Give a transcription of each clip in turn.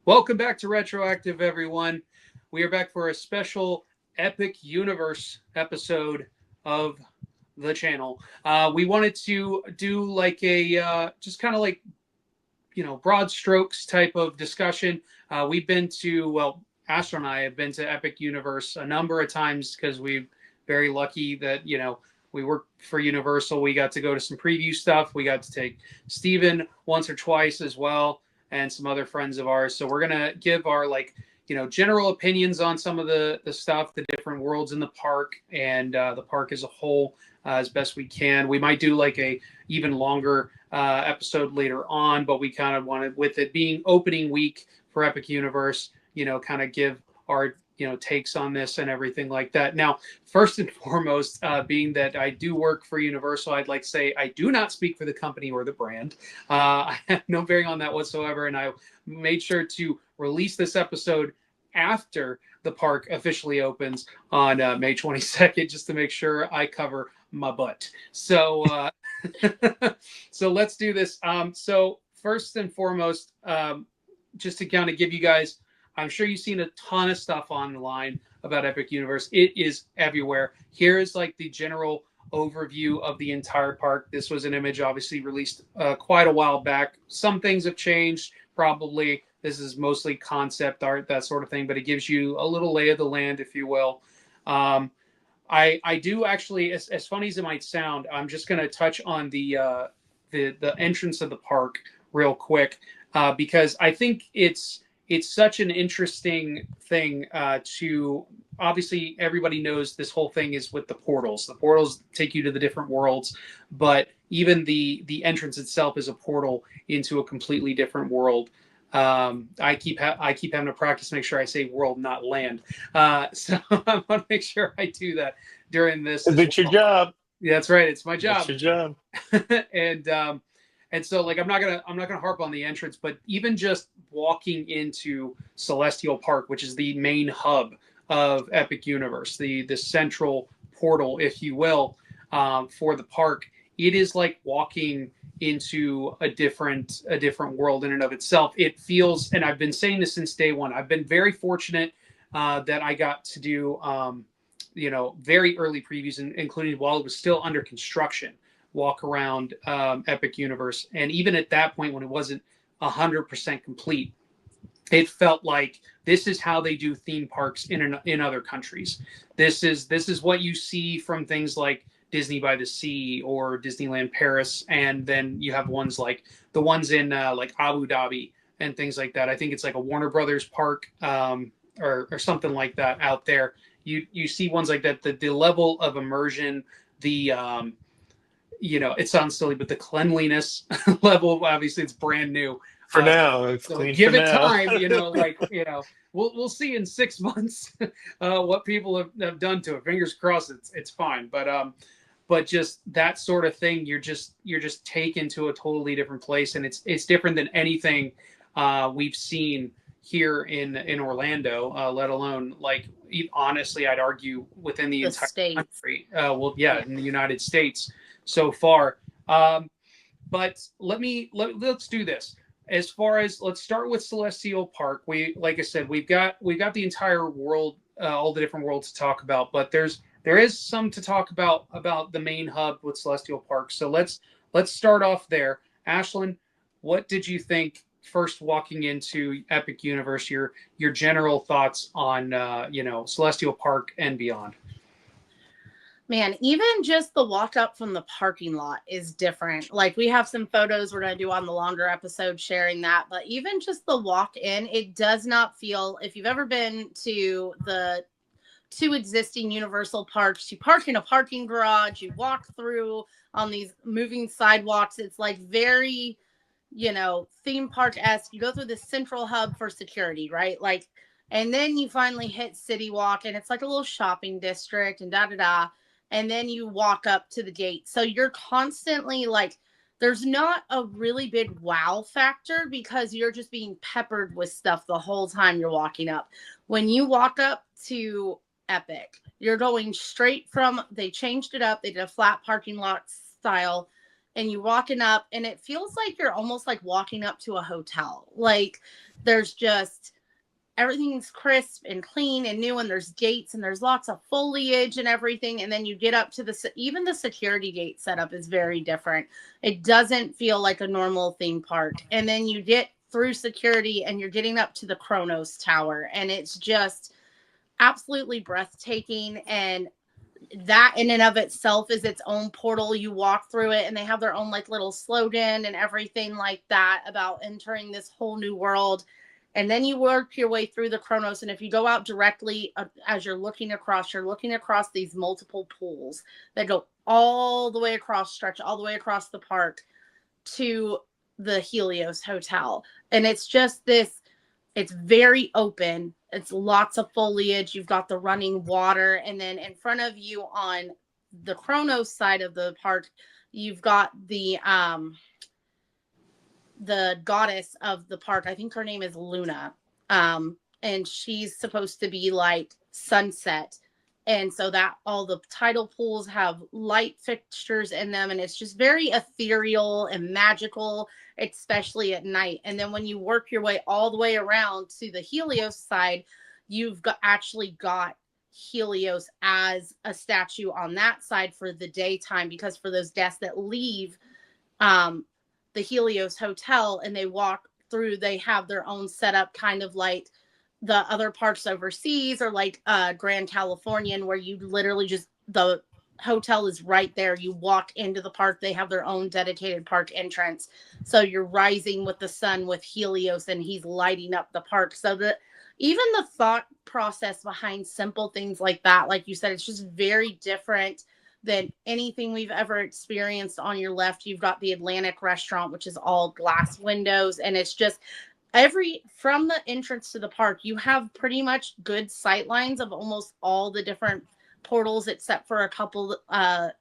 Welcome back to Retroactive, everyone. We are back for a special Epic Universe episode of the channel. We wanted to do like a just kind of like broad strokes type of discussion. We've been to Astro and I have been to Epic Universe a number of times because we're very lucky that we work for Universal. We got to go to some preview stuff. We got to take Steven once or twice as well, and some other friends of ours. So we're gonna give our general opinions on some of the stuff, the different worlds in the park, and the park as a whole as best we can. We might do like a even longer episode later on, but we kind of wanted, with it being opening week for Epic Universe, kind of give our takes on this and everything like that. Now, first and foremost, being that I do work for Universal, I'd like to say I do not speak for the company or the brand. I have no bearing on that whatsoever, and I made sure to release this episode after the park officially opens on May 22nd, just to make sure I cover my butt. So, so let's do this. So first and foremost, just to kind of give you guys, I'm sure you've seen a ton of stuff online about Epic Universe. It is everywhere. Here is like the general overview of the entire park. This was an image obviously released quite a while back. Some things have changed, probably. This is mostly concept art, that sort of thing, but it gives you a little lay of the land, if you will. I do actually, as funny as it might sound, I'm just going to touch on the entrance of the park real quick because I think it's such an interesting thing to, obviously everybody knows this whole thing is with the portals. The portals take you to the different worlds, but even the entrance itself is a portal into a completely different world. I keep having to practice, make sure I say world, not land. So I want to make sure I do that during this. It's your job. Yeah, that's right. It's my job. It's your job. And so like I'm not gonna harp on the entrance, but even just walking into Celestial Park, which is the main hub of Epic Universe, the central portal, if you will, for the park, it is like walking into a different world in and of itself. It feels, and I've been saying this since day one, I've been very fortunate that I got to do very early previews, including while it was still under construction, walk around Epic Universe. And even at that point, when it wasn't 100% complete, it felt like this is how they do theme parks in other countries. This is what you see from things like Disney by the Sea or Disneyland Paris, and then you have ones like the ones in like Abu Dhabi and things like that. I think it's like a Warner Brothers park or something like that out there. You see ones like that. The level of immersion, the it sounds silly, but the cleanliness level, obviously it's brand new. For now, it's so clean give for it now. time, we'll see in 6 months what people have done to it. Fingers crossed it's fine. But just that sort of thing, you're just taken to a totally different place, and it's different than anything we've seen here in Orlando, let alone like honestly, I'd argue within the entire States. country. In the United States so far. But let's do this. As far as, let's start with Celestial Park. Like I said, we've got the entire world, all the different worlds to talk about, but there is some to talk about the main hub with Celestial Park. So let's start off there. Ashlyn, what did you think first walking into Epic Universe? Your general thoughts on Celestial Park and beyond. Man, even just the walk up from the parking lot is different. Like, we have some photos we're going to do on the longer episode sharing that, but even just the walk in, it does not feel, if you've ever been to the 2 existing Universal parks, you park in a parking garage, you walk through on these moving sidewalks. It's like very, theme park-esque. You go through the central hub for security, right? Like, and then you finally hit City Walk, and it's like a little shopping district and da-da-da. And then you walk up to the gate. So you're constantly like, there's not a really big wow factor because you're just being peppered with stuff the whole time you're walking up. When you walk up to Epic, you're going straight from, they changed it up. They did a flat parking lot style. and you're walking up, and it feels like you're almost like walking up to a hotel. Like there's just everything's crisp and clean and new, and there's gates and there's lots of foliage and everything. And then you get up to even the security gate setup is very different. It doesn't feel like a normal theme park. And then you get through security and you're getting up to the Kronos Tower, and it's just absolutely breathtaking. And that in and of itself is its own portal. You walk through it, and they have their own like little slogan and everything like that about entering this whole new world. And then you work your way through the Kronos, and if you go out directly, as you're looking across these multiple pools that go all the way across, stretch all the way across the park to the Helios Hotel. And it's just this, it's very open. It's lots of foliage. You've got the running water. And then in front of you on the Kronos side of the park, you've got the goddess of the park. I think her name is Luna. And she's supposed to be like sunset. And so that all the tidal pools have light fixtures in them, and it's just very ethereal and magical, especially at night. And then when you work your way all the way around to the Helios side, you've actually got Helios as a statue on that side for the daytime, because for those guests that leave the Helios Hotel and they walk through, they have their own setup, kind of like the other parks overseas, or like Grand Californian, where you literally just, the hotel is right there. You walk into the park. They have their own dedicated park entrance. So you're rising with the sun with Helios, and he's lighting up the park. So that even the thought process behind simple things like that, like you said, it's just very different than anything we've ever experienced. On your left, you've got the Atlantic restaurant, which is all glass windows. And it's just from the entrance to the park, you have pretty much good sight lines of almost all the different portals, except for a couple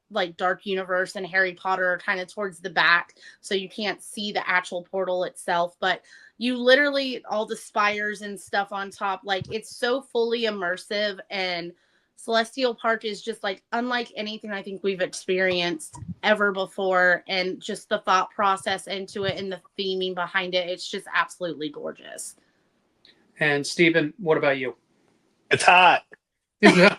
like Dark Universe and Harry Potter are kind of towards the back, so you can't see the actual portal itself. But you literally, all the spires and stuff on top, like it's so fully immersive. And Celestial Park is just like unlike anything I think we've experienced ever before. And just the thought process into it and the theming behind it, it's just absolutely gorgeous. And Stephen, what about you? It's hot. Well,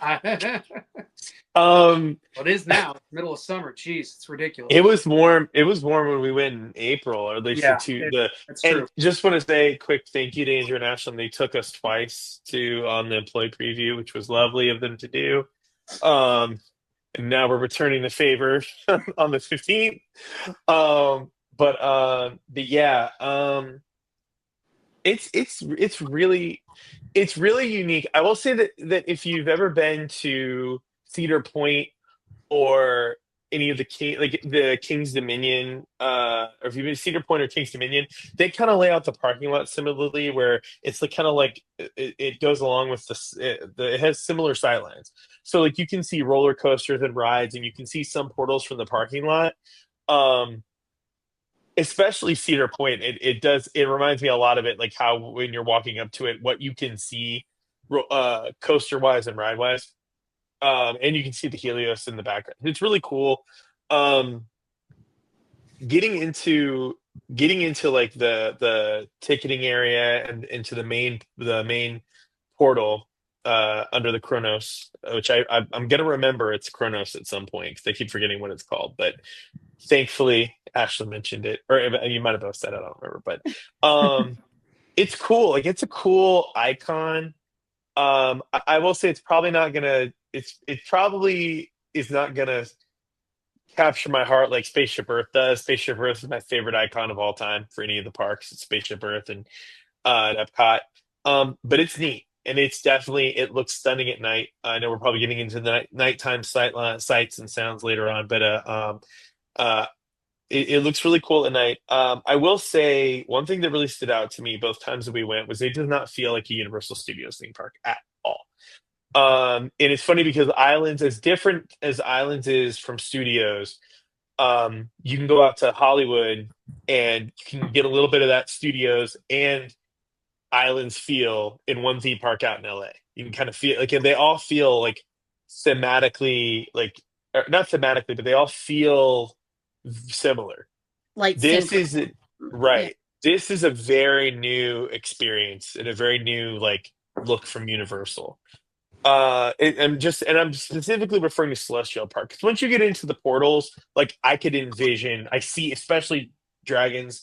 Um, it is now. It's middle of summer. Jeez, it's ridiculous. it was warm. It was warm when we went in April, or at least Yeah, that's and true. just want to say a quick thank you to Andrew National. They took us twice to on the employee preview, which was lovely of them to do. Um, and now we're returning the favor on the 15th. But yeah, it's really unique. I will say that if you've ever been to Cedar Point or any of the King's Dominion, or if you've been to Cedar Point or King's Dominion, they kind of lay out the parking lot similarly, where it's like kind of like it goes along with it has similar sightlines. So like you can see roller coasters and rides, and you can see some portals from the parking lot. Um, Especially Cedar Point, it reminds me a lot of it, like how when you're walking up to it, what you can see coaster wise and ride wise. And you can see the Helios in the background. It's really cool. Um, getting into getting into like the ticketing area and into the main portal under the Kronos, which I'm gonna remember it's Kronos at some point because I keep forgetting what it's called. But thankfully, Ashley mentioned it, or you might have both said it. I don't remember, but it's cool. Like it's a cool icon. I will say it's probably not gonna. It probably is not gonna capture my heart like Spaceship Earth does. Spaceship Earth is my favorite icon of all time for any of the parks. It's Spaceship Earth and at Epcot. But it's neat, and it looks stunning at night. I know we're probably getting into the nighttime sights and sounds later on, but uh, it looks really cool at night. I will say one thing that really stood out to me both times that we went was it does not feel like a Universal Studios theme park at all. And it's funny because Islands, as different as Islands is from Studios, you can go out to Hollywood and you can get a little bit of that Studios and Islands feel in one theme park out in LA. You can kind of feel like they all feel like thematically, like or not thematically, but they all feel similar. Like This synchro. is Yeah. right. This is a very new experience and a very new like look from Universal. I'm specifically referring to Celestial Park because once you get into the portals, like I could envision, I see, especially dragons,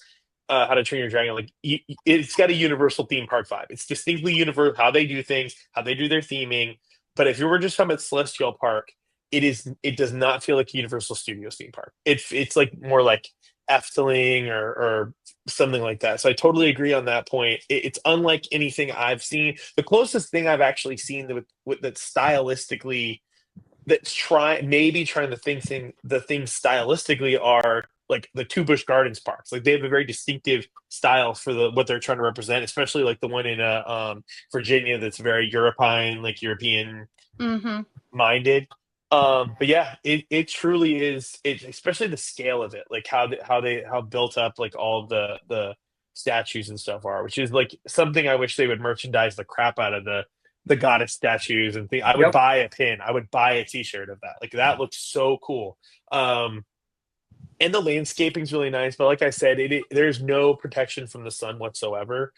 How to Train Your Dragon. Like it's got a Universal theme park vibe. It's distinctly universal how they do things, how they do their theming. But if you were just talking about Celestial Park, it does not feel like a Universal Studios theme park. It's like more like Efteling or something like that. So I totally agree on that point. It's unlike anything I've seen. The closest thing I've actually seen that stylistically that's trying to the things stylistically are like the Two Busch Gardens parks. Like they have a very distinctive style for what they're trying to represent, especially like the one in Virginia that's very European, like European Mm-hmm. minded. But yeah, it truly is. It especially the scale of it, like how built up like all of the statues and stuff are, which is like something I wish they would merchandise the crap out of the goddess statues and thing. I would Yep. buy a pin. I would buy a T-shirt of that. Like that looks so cool. And the landscaping's really nice, but like I said, there's no protection from the sun whatsoever,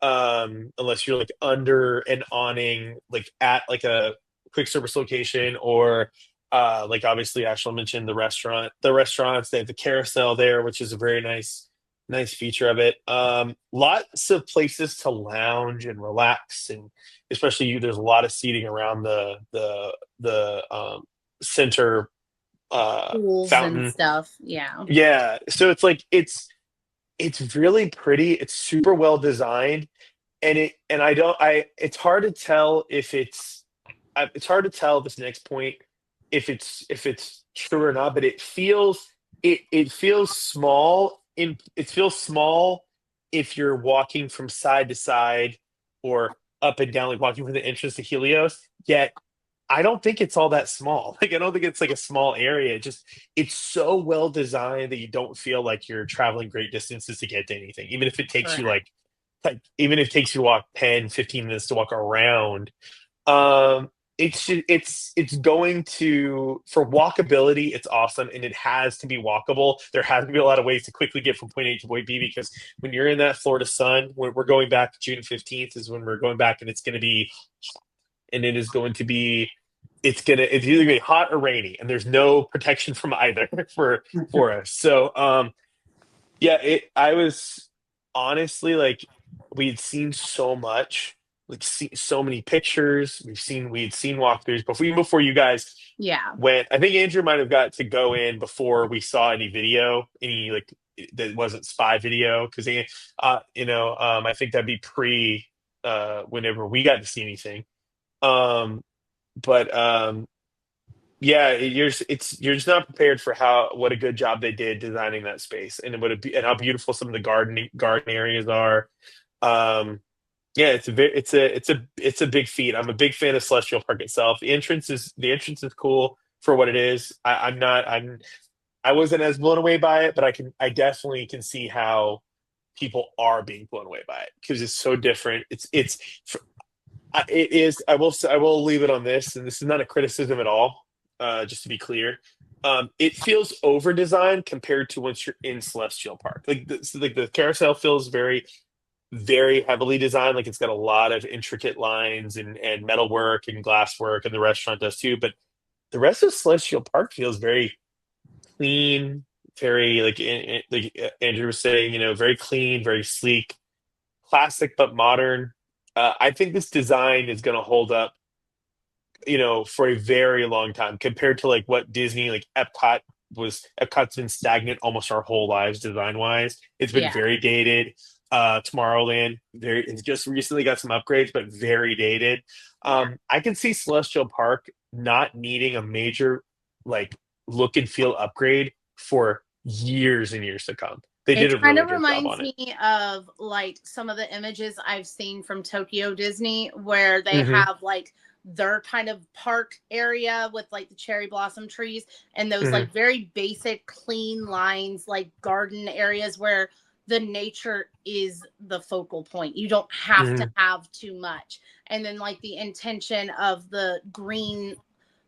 unless you're like under an awning, like at like a quick service location or like obviously Ashland mentioned the restaurants, they have the carousel there, which is a very nice feature of it. Lots of places to lounge and relax, and especially there's a lot of seating around the center Pools and fountain. stuff. Yeah. Yeah, so it's like it's really pretty. It's super well designed, and I don't I it's hard to tell if it's hard to tell at this next point if it's true or not. But it feels small it feels small if you're walking from side to side or up and down, like walking from the entrance to Helios. Yet I don't think it's all that small. Like I don't think it's like a small area. It's so well designed that you don't feel like you're traveling great distances to get to anything. Even if it takes you Correct. even if it takes you to walk 10, 15 minutes to walk around. Um it's going to for walkability, it's awesome and it has to be walkable. There has to be a lot of ways to quickly get from point A to point B because when you're in that Florida sun, when we're going back June 15th is when we're going back and it's going to be and it is going to be it's either gonna be hot or rainy, and there's no protection from either for us. So yeah, it I was honestly like we'd seen so much, like so many pictures. We'd seen walkthroughs before even before you guys Yeah. went. I think Andrew might have got to go in before we saw any video, any like that wasn't spy video because I think that'd be pre whenever we got to see anything. Um, but yeah, you're just not prepared for how what a good job they did designing that space and and how beautiful some of the garden areas are. Um, yeah, it's a big feat. I'm a big fan of Celestial Park itself. The entrance is cool for what it is. I wasn't as blown away by it, but I definitely can see how people are being blown away by it because it's so different. It is. I will leave it on this, and this is not a criticism at all. Just to be clear, it feels over designed compared to once you're in Celestial Park. Like the carousel feels very heavily designed. Like it's got a lot of intricate lines and metal work and glass work, and the restaurant does too. But the rest of Celestial Park feels very clean, very like Andrew was saying, very clean, very sleek, classic but modern. I think this design is going to hold up, for a very long time compared to like what Disney, like Epcot's been stagnant almost our whole lives design wise. It's been Yeah. very dated. Tomorrowland, it's just recently got some upgrades, but very dated. Yeah. I can see Celestial Park not needing a major like look and feel upgrade for years and years to come. They did It a kind really of good job reminds on it. me of like some of the images I've seen from Tokyo Disney where they Hmm. have like their kind of park area with like the cherry blossom trees and those Hmm. like very basic clean lines, like garden areas where the nature is the focal point. You don't have to Hmm. have too much. And then like the intention of the green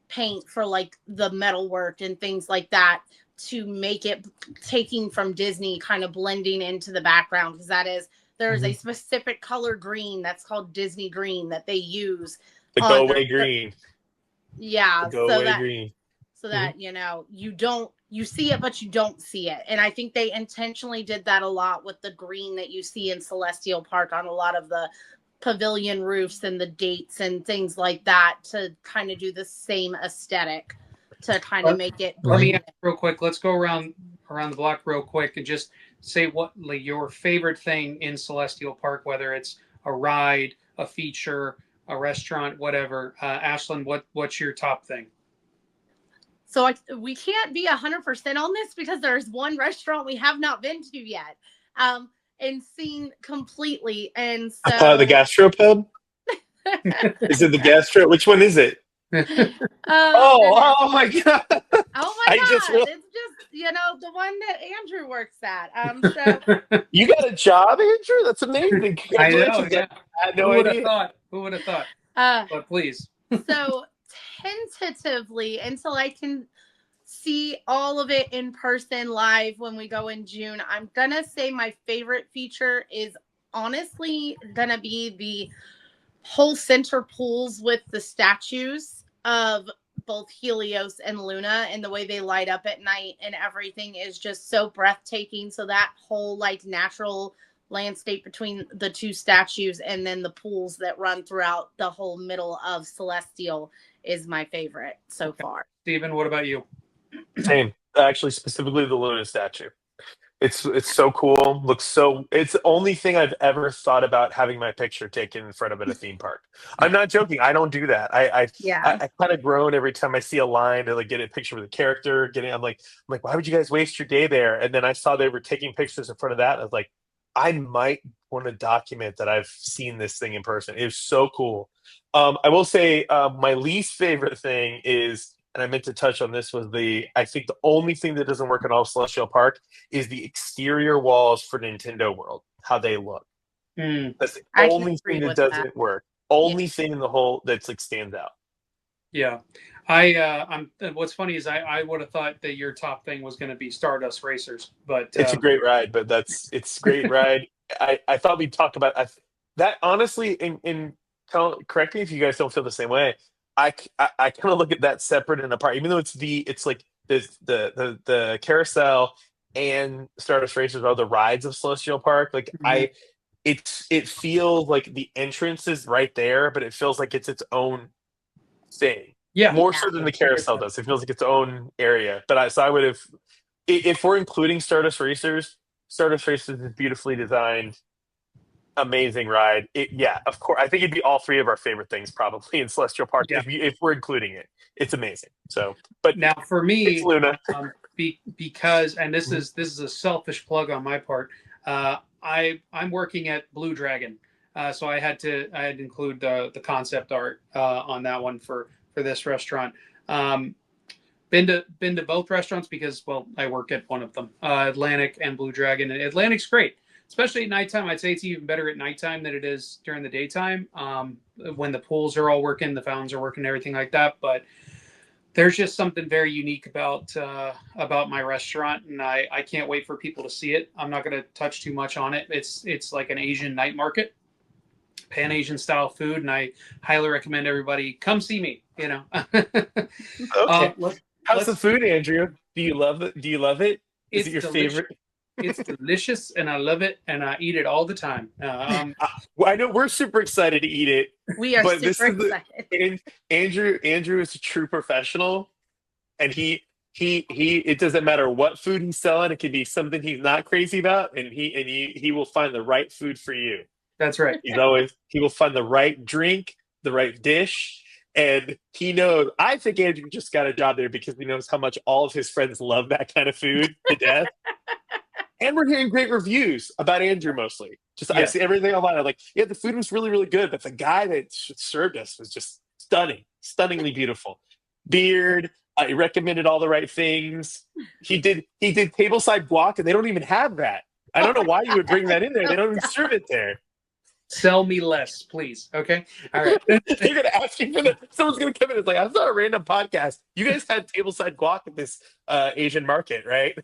paint for like the metal work and things like that to make it taking from Disney, kind of blending into the background, because there's a specific color green that's called Disney green that they use. The go away green. Yeah, the go away green. So that you see it, but you don't see it. And I think they intentionally did that a lot with the green that you see in Celestial Park on a lot of the pavilion roofs and the dates and things like that, to kind of do the same aesthetic, to kind of make it blend. Let me ask real quick. Let's go around the block real quick and just say what your favorite thing in Celestial Park, whether it's a ride, a feature, a restaurant, whatever. Ashlyn, what's your top thing? So we can't be 100% on this because there's one restaurant we have not been to yet, and seen completely. And so the gastropub. Is it the gastro? Which one is it? Oh my god! Oh my god! It's just the one that Andrew works at. So you got a job, Andrew? That's amazing. Congratulations! I know, yeah. I had no idea. Who would have thought? But please. So tentatively, until I can see all of it in person live when we go in June, I'm gonna say my favorite feature is honestly gonna be the whole center pools with the statues of both Helios and Luna, and the way they light up at night and everything is just so breathtaking. So that whole like natural landscape between the two statues and then the pools that run throughout the whole middle of Celestial is my favorite so far. Steven, what about you? Same. Actually, specifically the Luna statue. It's so cool. It's the only thing I've ever thought about having my picture taken in front of at a theme park. I'm not joking. I don't do that. I kind of groan every time I see a line to like get a picture with a character. I'm like, why would you guys waste your day there? And then I saw they were taking pictures in front of that. And I was like, I might want to document that I've seen this thing in person. It was so cool. I will say my least favorite thing is, and I meant to touch on this, was I think the only thing that doesn't work in all Celestial Park is the exterior walls for Nintendo World, how they look. That's the only thing that doesn't work. Only thing in the whole that's like stands out. Yeah. What's funny is I would have thought that your top thing was going to be Stardust Racers, but it's a great ride, but it's a great ride. I thought we'd talk about that honestly, correct me if you guys don't feel the same way. I kind of look at that separate and apart, even though it's like the carousel and Stardust Racers are the rides of Celestial Park. Like it feels like the entrance is right there, but it feels like it's its own thing. Yeah, more so than the carousel does. It feels like its own area. But I would have, if we're including Stardust Racers is beautifully designed. Amazing ride. Of course. I think it'd be all three of our favorite things probably in Celestial Park if we're including it. It's amazing. So, but now for me, it's Luna. Because, and this is a selfish plug on my part. I'm working at Blue Dragon, so I had to include the concept art on that one for this restaurant. Been to both restaurants because I work at one of them, Atlantic and Blue Dragon. And Atlantic's great. Especially at nighttime. I'd say it's even better at nighttime than it is during the daytime, when the pools are all working, the fountains are working, everything like that. But there's just something very unique about my restaurant, and I can't wait for people to see it. I'm not going to touch too much on it. It's like an Asian night market, Pan-Asian style food, and I highly recommend everybody come see me. Okay. How's the food, Andrew? Do you love it? Is it your favorite? It's delicious, and I love it, and I eat it all the time. I know we're super excited to eat it. We are super excited. Andrew is a true professional, and he it doesn't matter what food he's selling. It could be something he's not crazy about, and he will find the right food for you. That's right. He will find the right drink, the right dish. And he knows. I think Andrew just got a job there because he knows how much all of his friends love that kind of food to death. And we're hearing great reviews about Andrew mostly. I see everything online. I'm like, the food was really, really good, but the guy that served us was just stunningly beautiful. Beard. He recommended all the right things. He did tableside guac, and they don't even have that. I don't know why you would bring that in there. They don't even serve it there. Sell me less, please. Okay. All right. They're gonna ask you for the. Someone's gonna come in. It's like I saw a random podcast. You guys had tableside guac at this Asian market, right?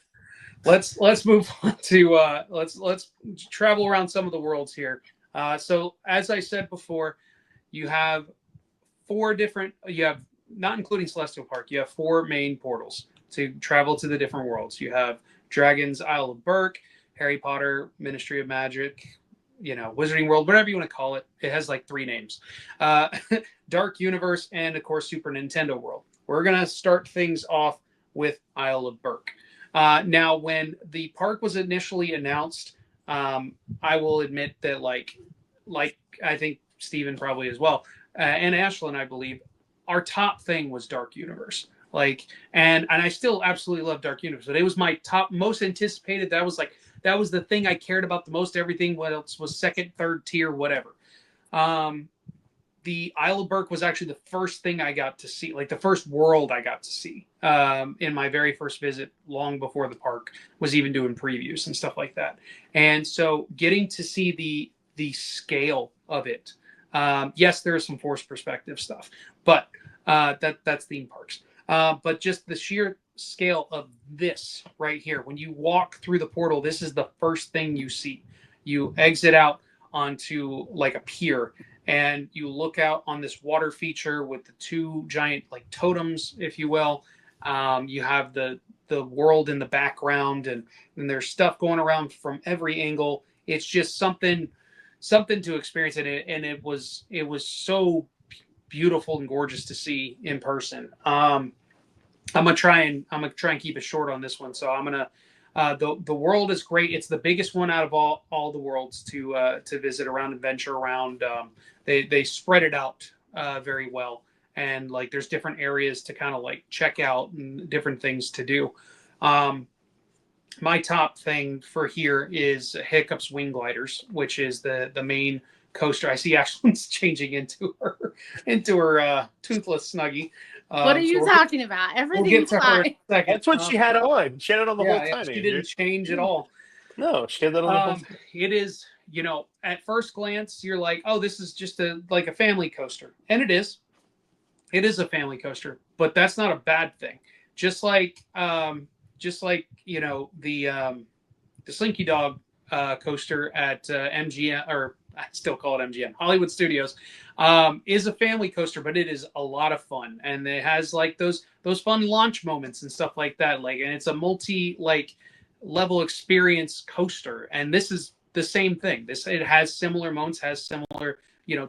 Let's move on to let's travel around some of the worlds here. So as I said before, you have four different. You have, not including Celestial Park, you have four main portals to travel to the different worlds. You have Dragon's Isle of Berk, Harry Potter Ministry of Magic, Wizarding World, whatever you want to call it. It has like three names. Uh, Dark Universe, and of course Super Nintendo World. We're gonna start things off with Isle of Berk. Now, when the park was initially announced, I will admit that, like I think Steven probably as well, and Ashlyn, I believe, our top thing was Dark Universe. And I still absolutely love Dark Universe, but it was my top most anticipated. That was the thing I cared about the most. Everything what else was second, third tier, whatever. Um, the Isle of Berk was actually the first thing I got to see, like the first world I got to see in my very first visit, long before the park was even doing previews and stuff like that. And so getting to see the scale of it, yes, there is some forced perspective stuff, but that's theme parks. But just the sheer scale of this right here, when you walk through the portal, this is the first thing you see. You exit out onto like a pier, and you look out on this water feature with the two giant like totems, if you will. You have the world in the background, and there's stuff going around from every angle. It's just something to experience, and it was so beautiful and gorgeous to see in person. I'm gonna try and keep it short on this one. So I'm gonna the world is great. It's the biggest one out of all the worlds to visit around and venture around. They spread it out very well, and like there's different areas to kind of like check out and different things to do. My top thing for here is Hiccup's Wing Gliders, which is the main coaster. I see Ashlyn's changing into her toothless Snuggie. What are you talking about? We'll get Everything's to her in fine. a second. That's what she had on. She had it on the whole Yeah, time. she Andrew. didn't change at all. No, she had that on the whole time. It is, at first glance, you're like, oh, this is just like a family coaster, and it is. It is a family coaster, but that's not a bad thing. Just like the Slinky Dog coaster at MGM, or I still call it MGM, Hollywood Studios, is a family coaster, but it is a lot of fun, and it has like those fun launch moments and stuff like that. And it's a multi level experience coaster, and this is the same thing. It has similar moments, has similar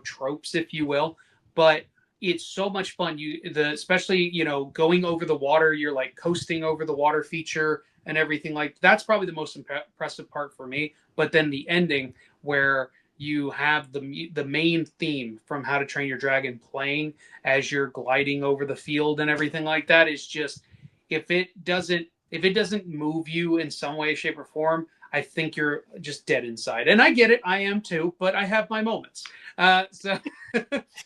tropes, if you will, but it's so much fun. Especially going over the water, you're like coasting over the water feature and everything. Like that's probably the most impressive part for me. But then the ending, where you have the main theme from How to Train Your Dragon playing as you're gliding over the field and everything like that, is just, if it doesn't move you in some way, shape, or form, I think you're just dead inside. And I get it, I am too, but I have my moments. So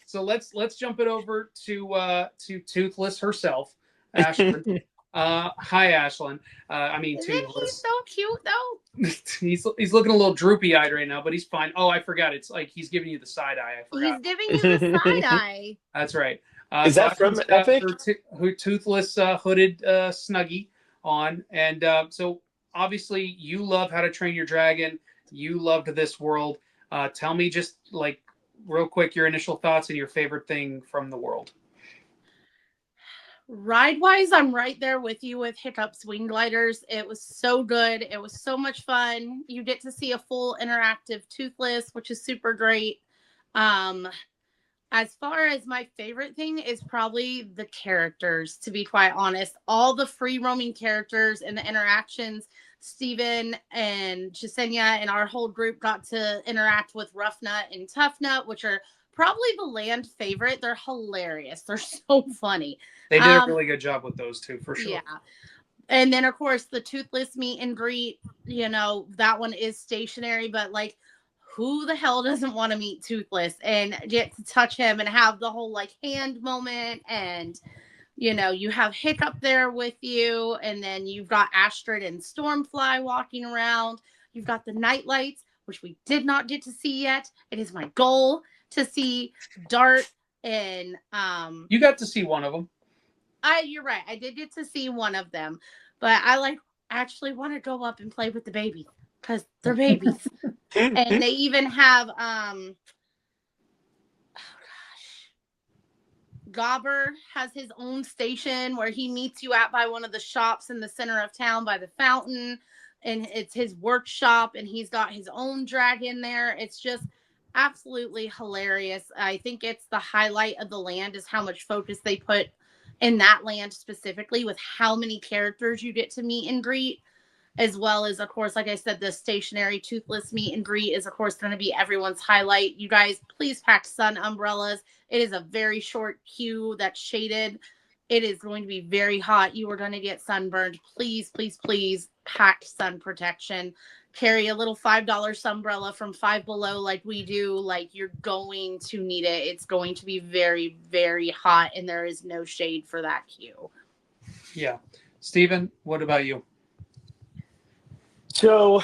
so let's jump it over to Toothless herself, Ashlyn. Hi, Ashlyn. Isn't he Toothless. so cute though? He's looking a little droopy eyed right now, but he's fine. Oh, I forgot. It's like he's giving you the side eye. I forgot. He's giving you the side eye. That's right. Is that from Epic? Her toothless hooded Snuggie on, and so obviously you love How to Train Your Dragon. You loved this world. Tell me just like real quick your initial thoughts and your favorite thing from the world. Ride wise, I'm right there with you with Hiccup's Wing Gliders. It was so good. It was so much fun. You get to see a full interactive Toothless, which is super great. As far as my favorite thing is probably the characters, to be quite honest. All the free roaming characters and the interactions. Steven and Jasenia and our whole group got to interact with Rough Nut and Tough Nut, which are probably the land favorite. They're hilarious. They're so funny. They did a really good job with those two, for sure. Yeah. And then, of course, the Toothless meet and greet, that one is stationary, but like, who the hell doesn't want to meet Toothless and get to touch him and have the whole like hand moment? And you have Hiccup there with you, and then you've got Astrid and Stormfly walking around. You've got the night lights. which we did not get to see yet. It is my goal to see Dart and You got to see one of them. you're right. I did get to see one of them, but I actually want to go up and play with the babies because they're babies. And they even have Gobber has his own station where he meets you at by one of the shops in the center of town by the fountain, and it's his workshop, and he's got his own dragon there. It's just absolutely hilarious. I think it's the highlight of the land is how much focus they put in that land specifically with how many characters you get to meet and greet, as well as, of course, like I said, the stationary toothless meet and greet is, of course, going to be everyone's highlight. You guys, please pack sun umbrellas. It is a very short queue that's shaded. It is going to be very hot. You are going to get sunburned. Please, please, please pack sun protection. Carry a little $5 sunbrella from Five Below like we do. Like, you're going to need it. It's going to be very, very hot, and there is no shade for that queue. Yeah. Steven, what about you? So,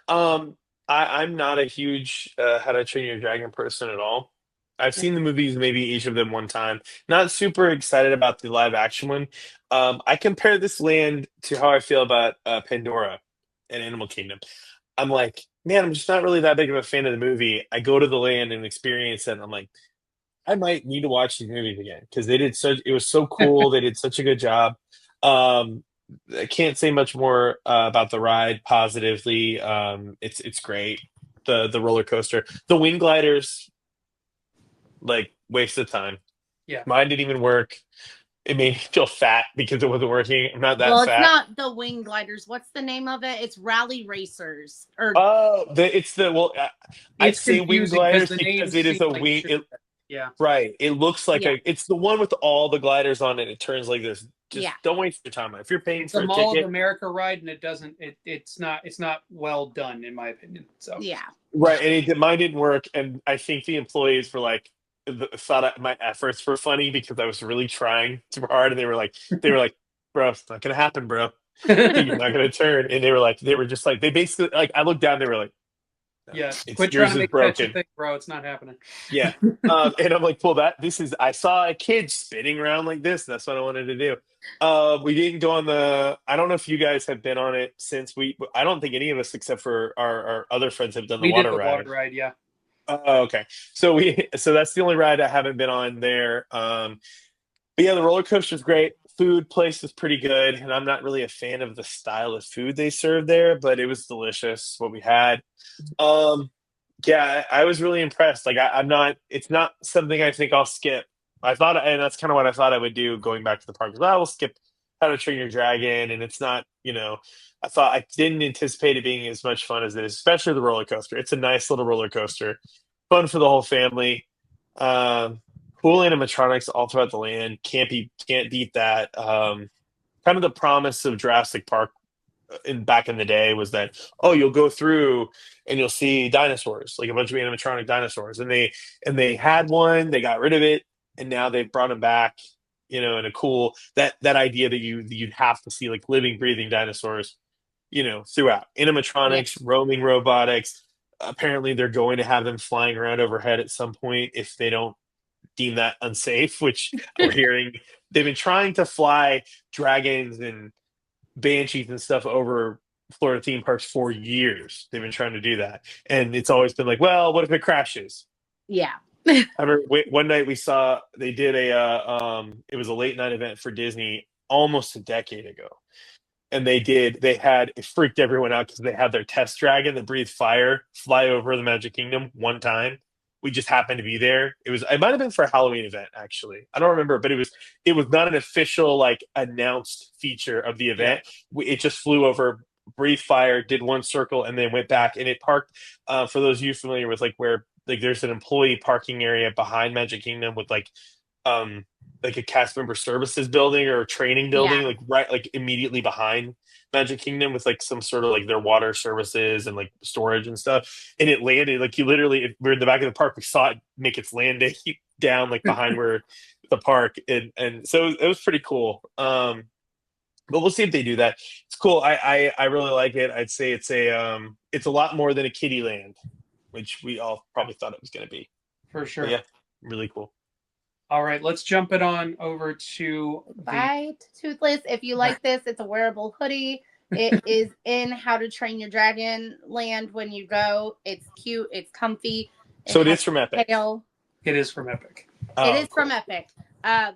I'm not a huge How to Train Your Dragon person at all. I've seen the movies, maybe each of them one time. Not super excited about the live action one. I compare this land to how I feel about Pandora and Animal Kingdom. I'm like, man, I'm just not really that big of a fan of the movie. I go to the land and experience it, and I'm like, I might need to watch these movies again because they did such. It was so cool. They did such a good job. Um, I can't say much more about the ride positively. It's great. The roller coaster, the wing gliders, like waste of time. Yeah. Mine didn't even work. It made me feel fat because it wasn't working. I'm not that Well, it's fat. not the wing gliders. What's the name of it? It's rally racers. Or Oh, it's the well. I It's say wing confusing because gliders the because names it is seem a like wing. shit. Yeah. Right. It looks like Yeah. it's the one with all the gliders on it. It turns like this. Just Yeah. don't waste your time. If you're paying It's for a a Mall of ticket, America ride, and it's not well done in my opinion. So Yeah. right? And mine didn't work, and I think the employees were like thought my efforts were funny because I was really trying too hard, and they were like, bro, it's not gonna happen, bro. You're not gonna turn. And they were just like they basically like I looked down, they were like, no, yeah, it's quit trying yours to is make fetch a broken. thing, bro. It's not happening. Yeah. And I'm like, well, I saw a kid spinning around like this. That's what I wanted to do. We didn't go on I don't know if you guys have been on it since I don't think any of us except for our other friends have done the We did water the water ride. ride, yeah. Okay. So that's the only ride I haven't been on there. But yeah, the roller coaster's great. Food place is pretty good. And I'm not really a fan of the style of food they serve there, but it was delicious what we had. Um, yeah, I was really impressed. Like I'm not. It's not something I think I'll skip. I thought, and that's kind of what I thought I would do going back to the park. I will skip How to Train Your Dragon, and it's not. I thought I didn't anticipate it being as much fun as it is, especially the roller coaster. It's a nice little roller coaster, fun for the whole family. Um, cool animatronics all throughout the land. Can't beat that. Kind of the promise of Jurassic Park back in the day was that you'll go through and you'll see dinosaurs, like a bunch of animatronic dinosaurs, and they had one, they got rid of it, and now they've brought them back. In a cool that idea that you'd have to see like living, breathing dinosaurs, throughout Yeah. animatronics, roaming robotics. Apparently, they're going to have them flying around overhead at some point if they don't deem that unsafe, which we're hearing. They've been trying to fly dragons and banshees and stuff over Florida theme parks for years. They've been trying to do that, and it's always been like, well, what if it crashes? Yeah. I remember one night we saw they did it was a late night event for Disney almost a decade ago, and it freaked everyone out because they had their test dragon that breathed fire fly over the Magic Kingdom one time. We just happened to be there. It might have been for a Halloween event, actually. I don't remember, but it was not an official like announced feature of the Yeah. event. It just flew over, breathed fire, did one circle, and then went back. And it parked. For those of you familiar with like where like there's an employee parking area behind Magic Kingdom with like a cast member services building or a training Yeah. building, like right like immediately behind Magic Kingdom with like some sort of like their water services and like storage and stuff. And it landed like we're in the back of the park. We saw it make its landing down like behind where the park, and so it was pretty cool. but we'll see if they do that. It's cool. I really like it. I'd say it's a lot more than a kiddie land, which we all probably thought it was going to be. For But sure. yeah, really cool. All right, let's jump it on over to the Bye, Toothless. If you like this, it's a wearable hoodie. It is in How to Train Your Dragon land when you go. It's cute. It's comfy. It So it has is from a Epic. tail. It is from Epic. It Oh, is cool. from Epic.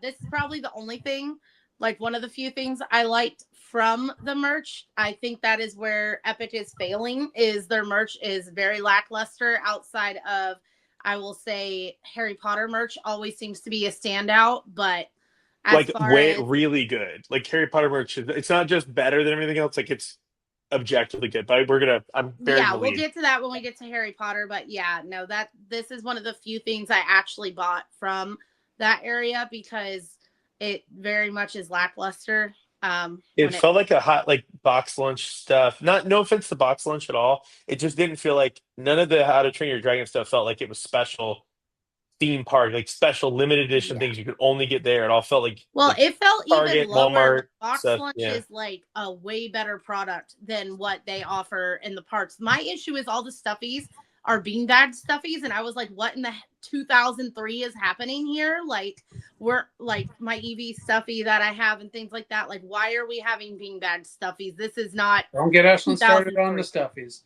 This is probably the only thing, like one of the few things I liked from the merch. I think that is where Epic is failing, is their merch is very lackluster outside of, I will say, Harry Potter merch always seems to be a standout, but as Like far way as really good. Like Harry Potter merch, it's not just better than everything else. Like it's objectively good. But I'm bearing yeah, the we'll lead. get to that when we get to Harry Potter, but yeah, no, that this is one of the few things I actually bought from that area because it very much is lackluster. It When it felt like a hot like box lunch stuff. Not no offense to box lunch at all. It just didn't feel like none of the How to Train Your Dragon stuff felt like it was special theme park, like special limited edition Yeah. things you could only get there. It all felt Well, like it felt even Target, lower. Walmart Like box stuff. lunch Yeah. is like a way better product than what they offer in the parks. My issue is all the stuffies are beanbag stuffies, and I was like, what in the 2003 is happening here? Like, we're like my EV stuffy that I have and things like that. Like, why are we having beanbag stuffies? This is not Don't get Ashlyn started on the 2003. stuffies.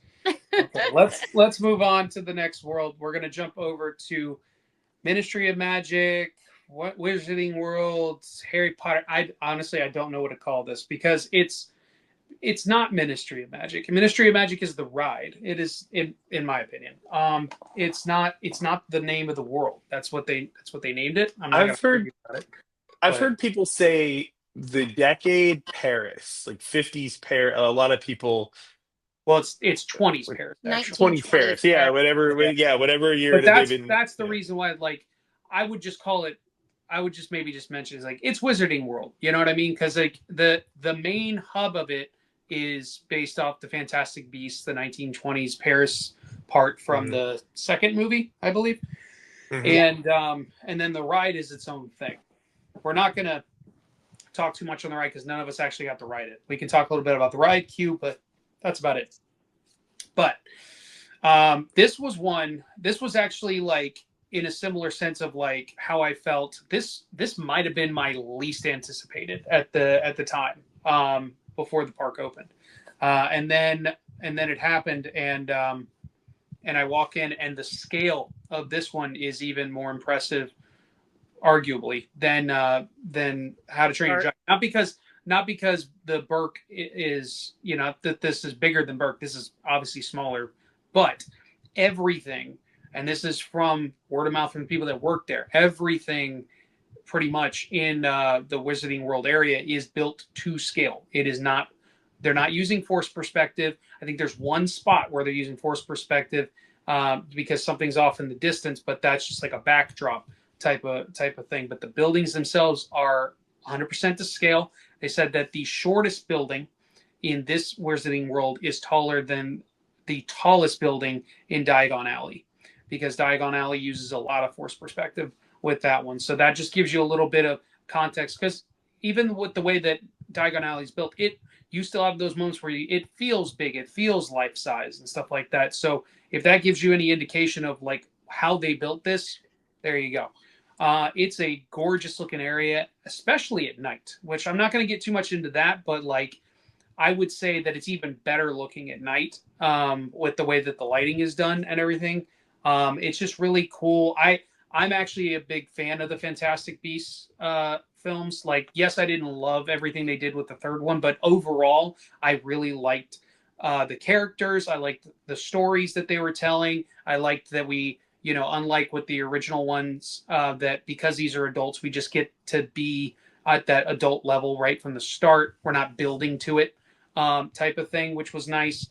Okay, let's move on to the next world. We're gonna jump over to Ministry of Magic, what Wizarding World, Harry Potter. I honestly I don't know what to call this because it's not Ministry of Magic. Ministry of Magic is the ride. It is in my opinion. It's not the name of the world. That's what they named it. I'm not gonna I've heard argue about it. I've But heard people say the decade Paris, like 50s Paris. A lot of people well, it's 20s Paris actually. 20s 1920s Paris. Yeah, Paris. whatever. Yeah. Yeah, whatever year But that they've that's been. that's the Yeah. reason why like I would just call it I would just maybe just mention is like it's Wizarding World. You know what I mean? Because like the main hub of it is based off the Fantastic Beasts, the 1920s Paris part from Mhm. the second movie, I believe. Mhm. Yeah. And then the ride is its own thing. We're not gonna talk too much on the ride because none of us actually got to ride it. We can talk a little bit about the ride queue, but that's about it. But this was one. This was actually like in a similar sense of like how I felt. This might have been my least anticipated at the time before the park opened, and then it happened, and I walk in, and the scale of this one is even more impressive, arguably, than How to Train Your Or Dragon. Not because the Burke is that this is bigger than Burke. This is obviously smaller, but everything, and this is from word of mouth from the people that work there. Everything pretty much in the Wizarding World area is built to scale. It is not. They're not using force perspective. I think there's one spot where they're using force perspective because something's off in the distance, but that's just like a backdrop type of thing. But the buildings themselves are 100% to scale. They said that the shortest building in this Wizarding World is taller than the tallest building in Diagon Alley because Diagon Alley uses a lot of force perspective with that one. So that just gives you a little bit of context because even with the way that Diagon Alley is built, you still have those moments where it feels big, it feels life size and stuff like that. So if that gives you any indication of like how they built this, there you go. It's a gorgeous looking area, especially at night, which I'm not going to get too much into that, but like I would say that it's even better looking at night with the way that the lighting is done and everything. It's just really cool. I'm actually a big fan of the Fantastic Beasts films. Like, yes, I didn't love everything they did with the third one, but overall, I really liked the characters. I liked the stories that they were telling. I liked that unlike with the original ones, that because these are adults, we just get to be at that adult level right from the start. We're not building to it type of thing, which was nice.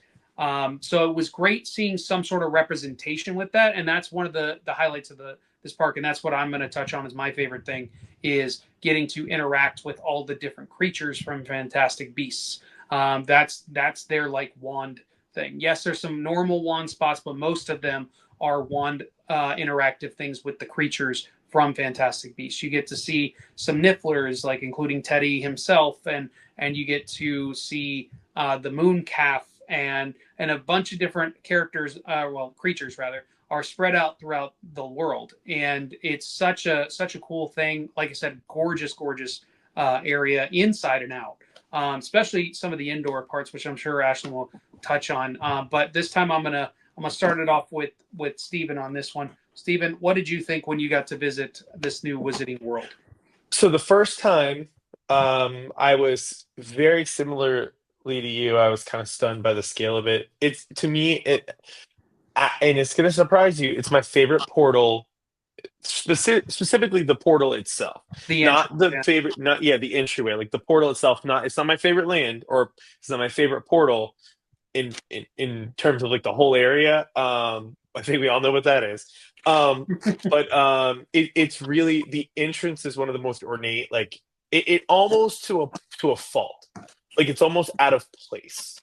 So it was great seeing some sort of representation with that, and that's one of the highlights of this park, and that's what I'm going to touch on as my favorite thing is getting to interact with all the different creatures from Fantastic Beasts. That's their like wand thing. Yes, there's some normal wand spots, but most of them are wand interactive things with the creatures from Fantastic Beasts. You get to see some Nifflers, like including Teddy himself, and you get to see the Moon Calf and a bunch of different characters, creatures rather, are spread out throughout the world, and it's such a cool thing. Like I said, gorgeous area inside and out. Especially some of the indoor parts, which I'm sure Ashley will touch on. But this time I'm gonna start it off with Stephen on this one. Stephen, what did you think when you got to visit this new Wizarding World? So the first time, I was very similarly to you. I was kind of stunned by the scale of it. It's to me and it's going to surprise you. It's my favorite portal, specifically the portal itself, The not entrance, the yeah. favorite, not yeah, the entryway, like the portal itself. Not it's not my favorite land, or it's not my favorite portal in terms of like the whole area. I think we all know what that is. But it's really the entrance is one of the most ornate, like it almost to a fault. Like it's almost out of place.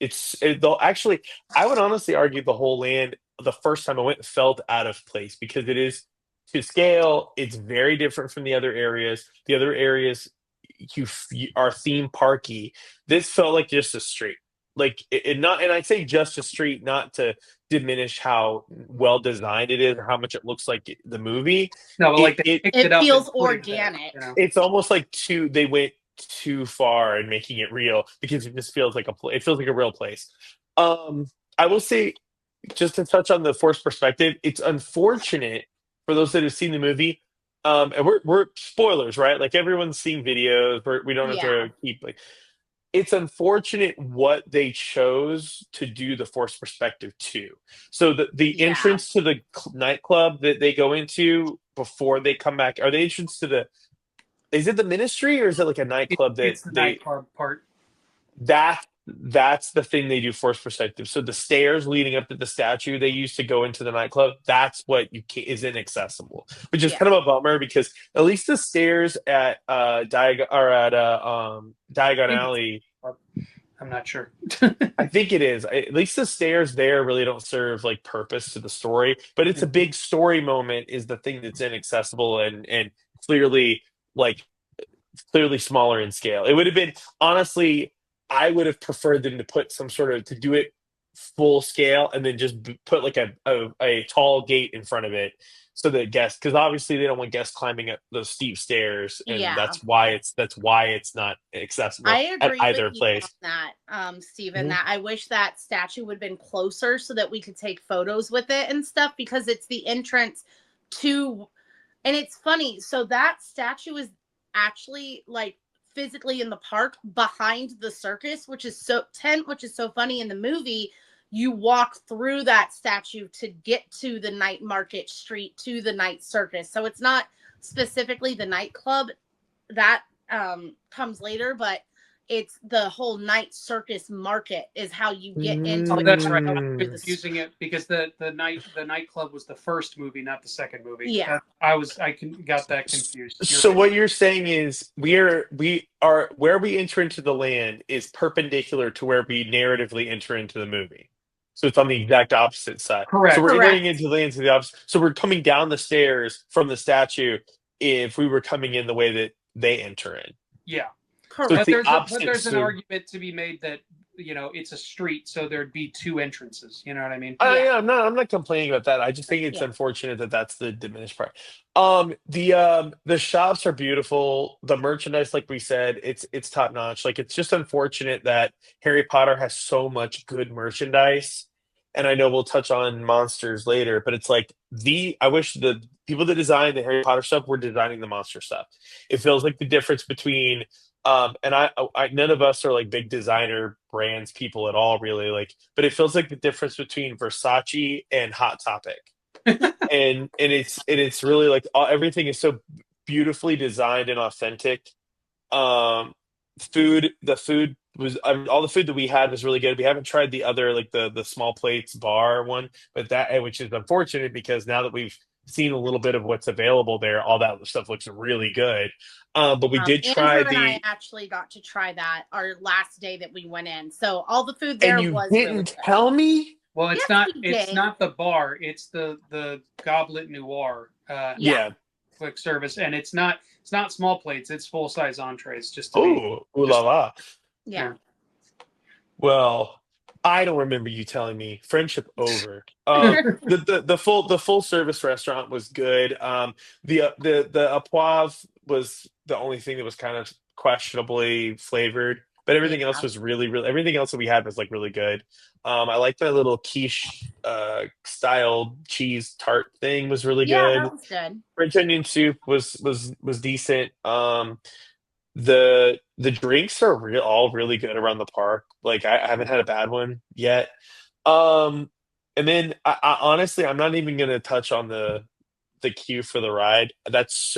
Though actually, I would honestly argue the whole land the first time I went felt out of place because it is to scale. It's very different from the other areas. The other areas you are theme parky. This felt like just a street. Like it not, and I'd say just a street, not to diminish how well designed it is or how much it looks like the movie. No, but like they It picked It it up feels and put it there, organic. you know. it's almost like they went too far in making it real because it just feels like it feels like a real place. Um, I will say, just to touch on the forced perspective, it's unfortunate for those that have seen the movie. And we're spoilers, right? Like everyone's seeing videos. We don't have Yeah. to keep like. It's unfortunate what they chose to do the forced perspective to. So the Yeah. entrance to the nightclub that they go into before they come back, are the entrance to the is it the ministry or is it like a nightclub that It's the they nightclub part. that's the thing they do forced perspective. So the stairs leading up to the statue they used to go into the nightclub, that's what is inaccessible, which is Yeah. kind of a bummer because at least the stairs at I Diagon think it's Alley, I'm not sure. I think it is. At least the stairs there really don't serve like purpose to the story, but it's a big story moment is the thing that's inaccessible and clearly like clearly smaller in scale. It would have been honestly, I would have preferred them to put some sort of to do it full scale and then just put like a tall gate in front of it so that guests, because obviously they don't want guests climbing up those steep stairs, and Yeah. that's why it's not accessible I at agree either with you on place. that, Stephen, Mhm. that I wish that statue would have been closer so that we could take photos with it and stuff because it's the entrance to, and it's funny. So that statue is actually like physically in the park behind the circus, which is so funny in the movie. You walk through that statue to get to the night market street to the night circus. So it's not specifically the nightclub that comes later, but it's the whole night circus market is how you get into Oh, it. that's right. I was Through the confusing it because the nightclub was the first movie, not the second movie. Yeah. Got that confused. You're So right. what you're saying is we are where we enter into the land is perpendicular to where we narratively enter into the movie. So it's on the exact opposite side. So Correct. we're entering Correct. into the land to the opposite. So we're coming down the stairs from the statue if we were coming in the way that they enter in. Yeah. So it's Correct. the But opposite. there's an So argument to be made that it's a street, so there'd be two entrances. You know what I mean? Yeah. yeah, I'm not complaining about that. I just think it's Yeah. unfortunate that that's the diminished part. The shops are beautiful. The merchandise, like we said, it's top notch. Like it's just unfortunate that Harry Potter has so much good merchandise. And I know we'll touch on monsters later, but it's like I wish the people that designed the Harry Potter stuff were designing the monster stuff. It feels like the difference between and none of us are like big designer brands people at all, really. Like, but it feels like the difference between Versace and Hot Topic, and it's really like everything is so beautifully designed and authentic. Um, the food was all the food that we had was really good. We haven't tried the other like the small plates bar one, but that which is unfortunate because now that we've seen a little bit of what's available there, all that stuff looks really good. But we did try Andrew and I the actually got to try that our last day that we went in. So all the food and there you was really didn't good. tell me. Well, Yes, we it's did. not the bar. It's the Goblet Noir. Yeah. Yeah. quick service, and it's not small plates; it's full size entrees. Just to be Oh, ooh la just la. Yeah. Well, I don't remember you telling me friendship over. yeah. The full service restaurant was good. The poivre was the only thing that was kind of questionably flavored, but everything else Yeah. was really everything else that we had was like really good. I liked the little quiche style cheese tart thing was really Yeah, that good. was good. French onion soup was decent. The drinks are all really good around the park. Like I haven't had a bad one yet. Um, and then I honestly I'm not even gonna touch on the queue for the ride. That's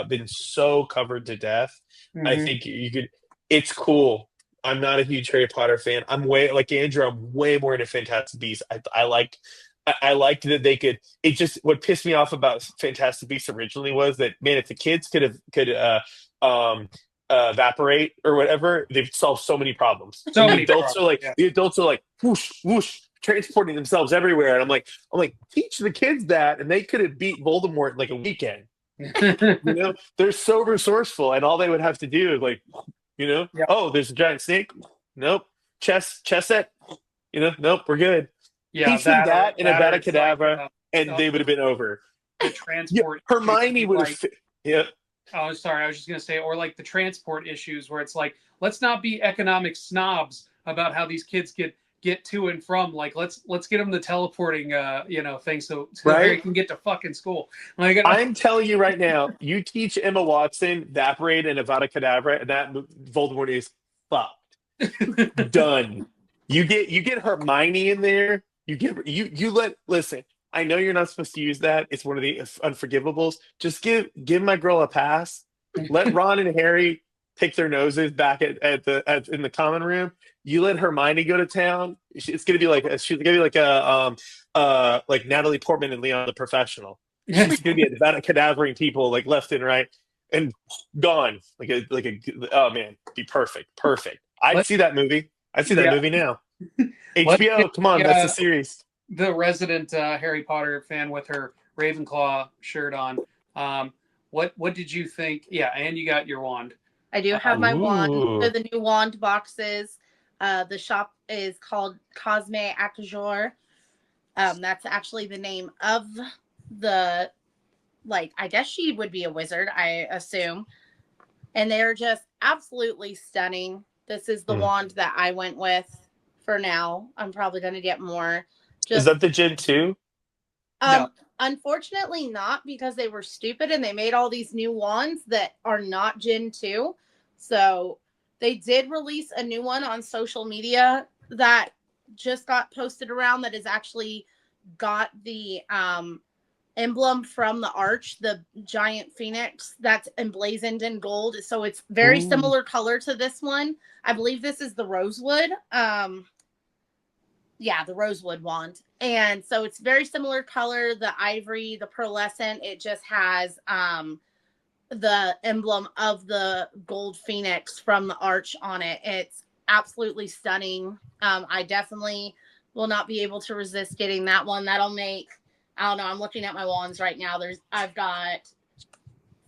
been so covered to death. I hmm think you could. It's cool. I'm not a huge Harry Potter fan. I'm way like Andrew. I'm way more into Fantastic Beasts. I liked that they could. It just what pissed me off about Fantastic Beasts originally was that man, if the kids could um evaporate or whatever, they've solved so many problems. And So many problems. Yeah. the adults are like whoosh whoosh transporting themselves everywhere. And I'm like, teach the kids that, and they could have beat Voldemort in like a weekend. You know, they're so resourceful, and all they would have to do is like, yeah. oh, there's a giant snake. Nope. Chess set. Nope, we're good. Yeah. Teach them that in That or Avada it's like Kedavra, and they would have been over. the Yeah, transport issues would Hermione be would have. like. Yeah, Oh, sorry. I was just gonna say, or like the transport issues, where it's like, let's not be economic snobs about how these kids get to and from. Like, let's get them the teleporting, thing, so Harry right. can get to fucking school. Like, I'm telling you right now, you teach Emma Watson Evaporate and Avada Kedavra, and that Voldemort is fucked. Done. You get Hermione in there. You let listen. I know you're not supposed to use that. It's one of the unforgivables. Just give my girl a pass. Let Ron and Harry pick their noses back in the common room. You let Hermione go to town. It's gonna be she's gonna be like Natalie Portman and Leon the Professional. She's gonna be at cadavering people like left and right and gone like a oh man, be perfect. I'd let see that movie. I'd see that yeah, movie now. let's HBO, get come on, that's the series. the resident Harry Potter fan with her Ravenclaw shirt on. What did you think? Yeah, and you got your wand. I do have my wand. They're Ooh. the new wand boxes. The shop is called Cosme Acajor. That's actually the name of the, like, I guess she would be a wizard, I assume. And they're just absolutely stunning. This is the Hmm. wand that I went with for now. I'm probably going to get more. Is Just that the Gen 2? No. unfortunately not, because they were stupid and they made all these new wands that are not Gen 2. So they did release a new one on social media that just got posted around that is actually got the emblem from the arch, the giant phoenix that's emblazoned in gold. So it's very Ooh. similar color to this one. I believe this is the rosewood. Yeah, the rosewood wand. And so it's very similar color, the ivory, the pearlescent. It just has the emblem of the gold phoenix from the arch on it. It's absolutely stunning. I definitely will not be able to resist getting that one. That'll make, I don't know, I'm looking at my wands right now. I've got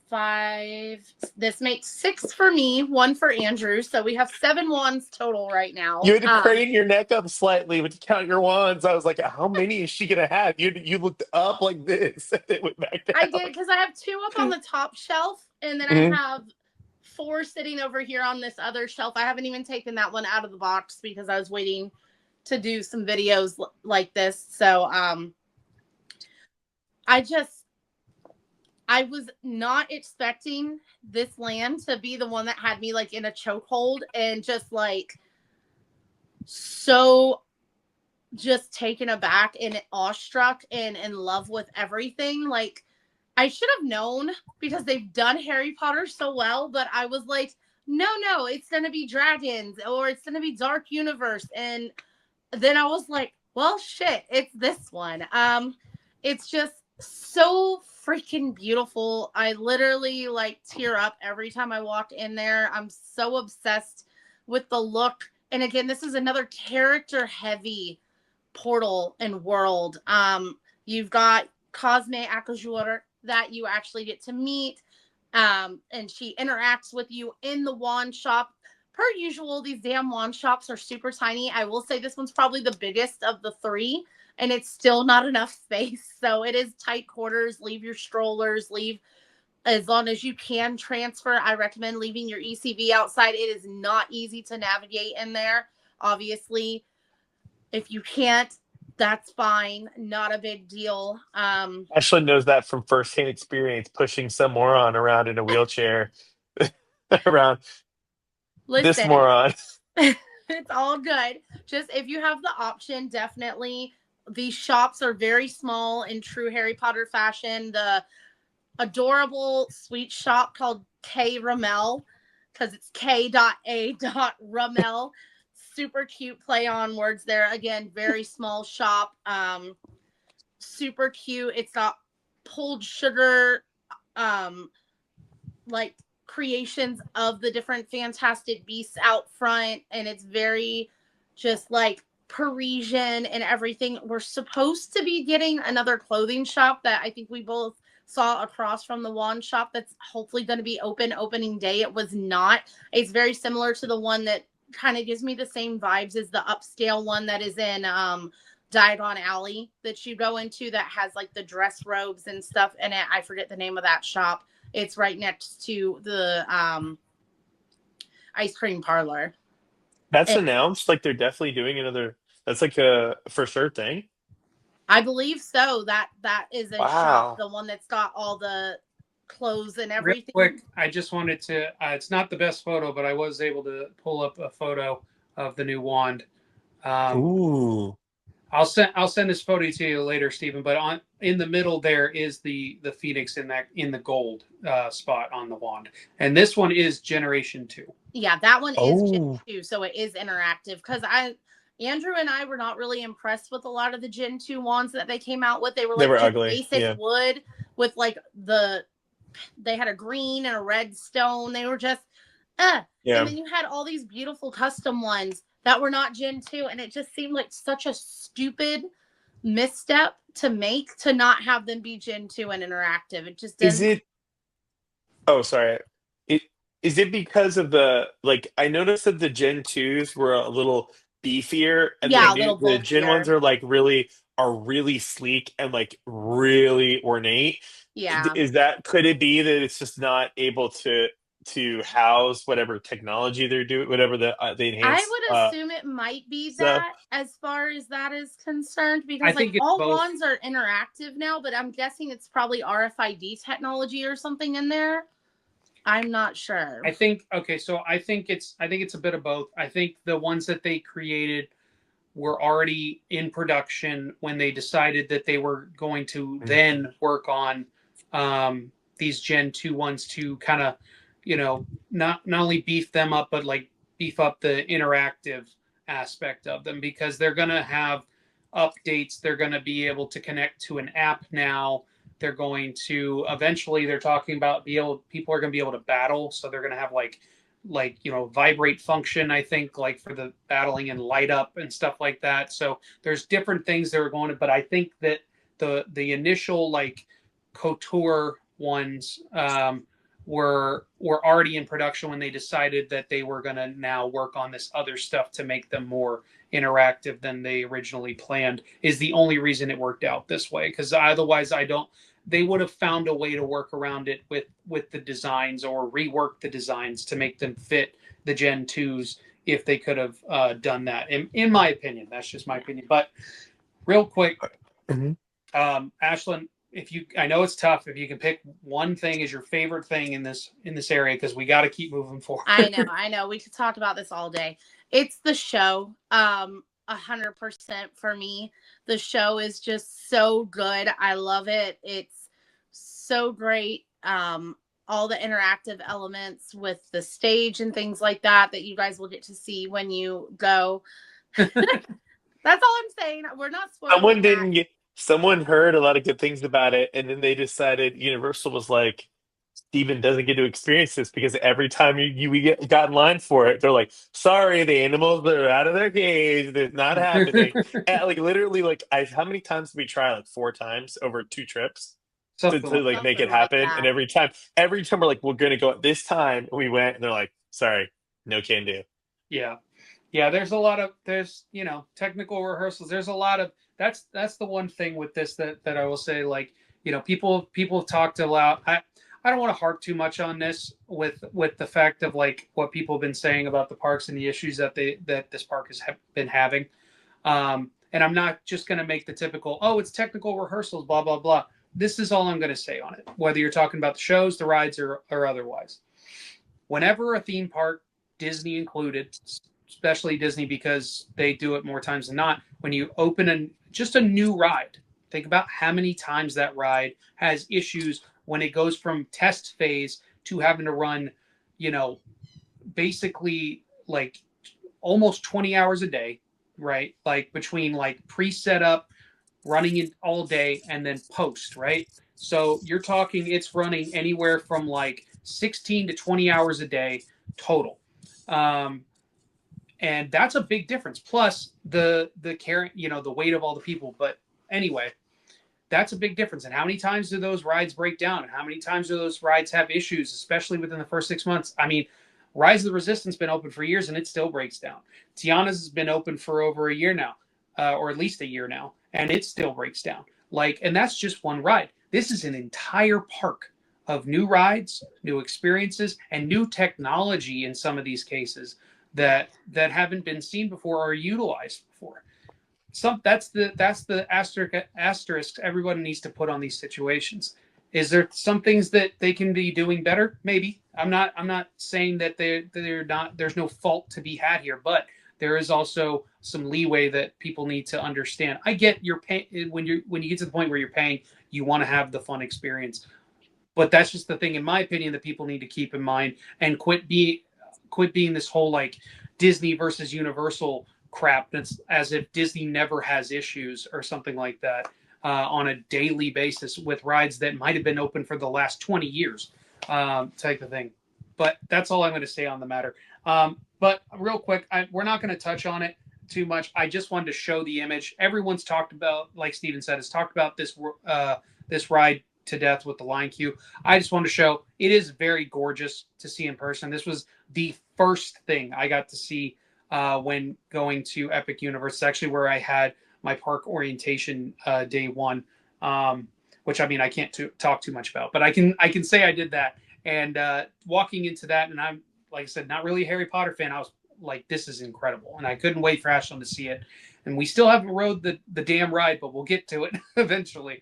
5. This makes 6 for me, 1 for Andrew. So we have 7 wands total right now. You had to crane your neck up slightly to count your wands. I was like, how many is she gonna have? You looked up like this and it went back down. I did, because I have 2 up on the top shelf, and then I Mhm. have 4 sitting over here on this other shelf. I haven't even taken that one out of the box because I was waiting to do some videos like this. So I was not expecting this land to be the one that had me like in a chokehold and just like so just taken aback and awestruck and in love with everything. Like, I should have known because they've done Harry Potter so well, but I was like, no, it's going to be dragons or it's going to be dark universe. And then I was like, well, shit, it's this one. It's just so freaking beautiful. I literally like tear up every time I walk in there. I'm so obsessed with the look. And again, this is another character heavy portal and world. You've got Cosme Acajur that you actually get to meet. And she interacts with you in the wand shop. Per usual, these damn wand shops are super tiny. I will say this one's probably the biggest of the three, and it's still not enough space. So it is tight quarters. Leave your strollers, leave as long as you can transfer. I recommend leaving your ECV outside. It is not easy to navigate in there. Obviously, if you can't, that's fine. Not a big deal. Ashlyn knows that from firsthand experience, pushing some moron around in a wheelchair around this Listen, moron. it's all good. Just if you have the option, definitely. These shops are very small in true Harry Potter fashion. The adorable sweet shop called K Ramel, because it's K.A. Ramel. Super cute play on words there. Again, very small shop. Super cute. It's got pulled sugar, um, like creations of the different Fantastic Beasts out front, and it's very just like Parisian and everything. We're supposed to be getting another clothing shop that I think we both saw across from the wand shop that's hopefully going to be opening day. It was not. It's very similar to the one that kind of gives me the same vibes as the upscale one that is in Diagon Alley that you go into that has like the dress robes and stuff in it. I forget the name of that shop. It's right next to the ice cream parlor. That's And announced. Like they're definitely doing another. That's like a for sure thing. I believe so. That is a shop, Wow. the one that's got all the clothes and Real everything. quick, I just wanted to. It's not the best photo, but I was able to pull up a photo of the new wand. Um, Ooh. I'll send this photo to you later, Stephen. But on in the middle there is the phoenix in the gold spot on the wand, and this one is Generation 2. Yeah, that one is Gen Oh. 2, so it is interactive. Because Andrew and I were not really impressed with a lot of the Gen 2 wands that they came out with. They were They like were just ugly. basic Yeah. wood with like they had a green and a red stone. They were just, and Yeah. then you had all these beautiful custom ones that were not Gen 2, and it just seemed like such a stupid misstep to make to not have them be Gen 2 and interactive. It just Is didn't. it? Oh, sorry. It is it because of the like? I noticed that the Gen twos were a little beefier, and Yeah, a little the Gen bulkier. ones are really sleek and like really ornate. Yeah. Is that could it be that it's just not able to house whatever technology they're doing, whatever the I enhanced would assume it might be stuff? that as far as that is concerned, I because like think it's all both. wands are interactive now, but I'm guessing it's probably RFID technology or something in there. I'm not sure. I think okay, so I think it's a bit of both. I think the ones that they created were already in production when they decided that they were going to then work on these Gen 2 ones to kind of, not only beef them up, but like beef up the interactive aspect of them because they're going to have updates. They're going to be able to connect to an app now. They're going to eventually, they're talking about people are going to be able to battle. So they're going to have vibrate function, I think, like for the battling and light up and stuff like that. So there's different things that are going to, but I think that the initial like couture ones were already in production when they decided that they were going to now work on this other stuff to make them more interactive than they originally planned. Is the only reason it worked out this way, because otherwise I don't, they would have found a way to work around it with the designs or rework the designs to make them fit the Gen 2s if they could have done that. In my opinion, that's just my opinion. But real quick, Mhm. Ashlyn, if you, I know it's tough. If you can pick one thing as your favorite thing in this area, because we got to keep moving forward. I know. We could talk about this all day. It's the show. 100% for me. The show is just so good. I love it. It's so great. All the interactive elements with the stage and things like that you guys will get to see when you go. That's all I'm saying. We're not Someone spoiling that. didn't get. Someone heard a lot of good things about it, and then they decided Universal was like, Steven doesn't get to experience this because every time got in line for it, they're like, "Sorry, the animals are out of their cage. It's not happening." And like literally, like how many times did we try? Like four times over two trips. something to like like that. make it Something like happen. that. And every time we're like, we're gonna go at this time, and we went, and they're like, sorry, no can do. Yeah. Yeah, there's a lot of there's technical rehearsals. There's a lot of that's the one thing with this that I will say, like, people have talked a lot. I don't want to harp too much on this with the fact of like what people have been saying about the parks and the issues that this park has been having. And I'm not just going to make the typical, oh, it's technical rehearsals, blah blah blah. This is all I'm going to say on it, whether you're talking about the shows, the rides, or otherwise. Whenever a theme park, Disney included, especially Disney because they do it more times than not, when you open just a new ride, think about how many times that ride has issues when it goes from test phase to having to run, you know, basically like almost 20 hours a day, right? Like between like pre-setup, running it all day, and then post, right? So you're talking it's running anywhere from like 16 to 20 hours a day total. Um, and that's a big difference. Plus the carrying, the weight of all the people. But anyway, that's a big difference. And how many times do those rides break down? And how many times do those rides have issues, especially within the first 6 months? I mean, Rise of the Resistance been open for years and it still breaks down. Tiana's has been open for over a year now, or at least a year now, and it still breaks down. Like, and that's just one ride. This is an entire park of new rides, new experiences, and new technology in some of these cases that haven't been seen before or utilized before. That's the asterisk everyone needs to put on these situations. Is there some things that they can be doing better? Maybe. I'm not saying that they're not. There's no fault to be had here, but there is also some leeway that people need to understand. I get you're paying when you get to the point where you're paying, you want to have the fun experience, but that's just the thing, in my opinion, that people need to keep in mind and quit being this whole like Disney versus Universal crap. That's as if Disney never has issues or something like that on a daily basis with rides that might have been open for the last 20 years, type of thing. But that's all I'm going to say on the matter. But real quick, we're not going to touch on it too much. I just wanted to show the image. Everyone's talked about, like Steven said, has talked about this ride to death with the line queue. I just wanted to show it is very gorgeous to see in person. This was the first thing I got to see when going to Epic Universe. It's actually where I had my park orientation day one, which I mean I can't talk too much about, but I can say I did that. And walking into that, and I'm like I said, not really a Harry Potter fan. I was like, this is incredible, and I couldn't wait for Ashlyn to see it. And we still haven't rode the damn ride, but we'll get to it eventually.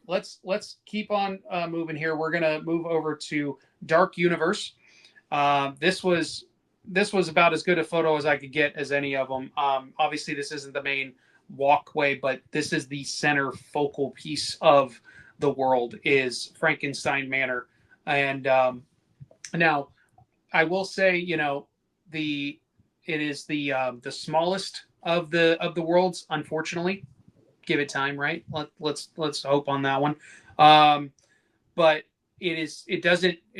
Let's keep on moving here. We're gonna move over to Dark Universe. This was about as good a photo as I could get as any of them. Obviously, this isn't the main walkway, but this is the center focal piece of the world is Frankenstein Manor. And now I will say, it is the smallest of the worlds. Unfortunately, give it time, right? Let's hope on that one. But it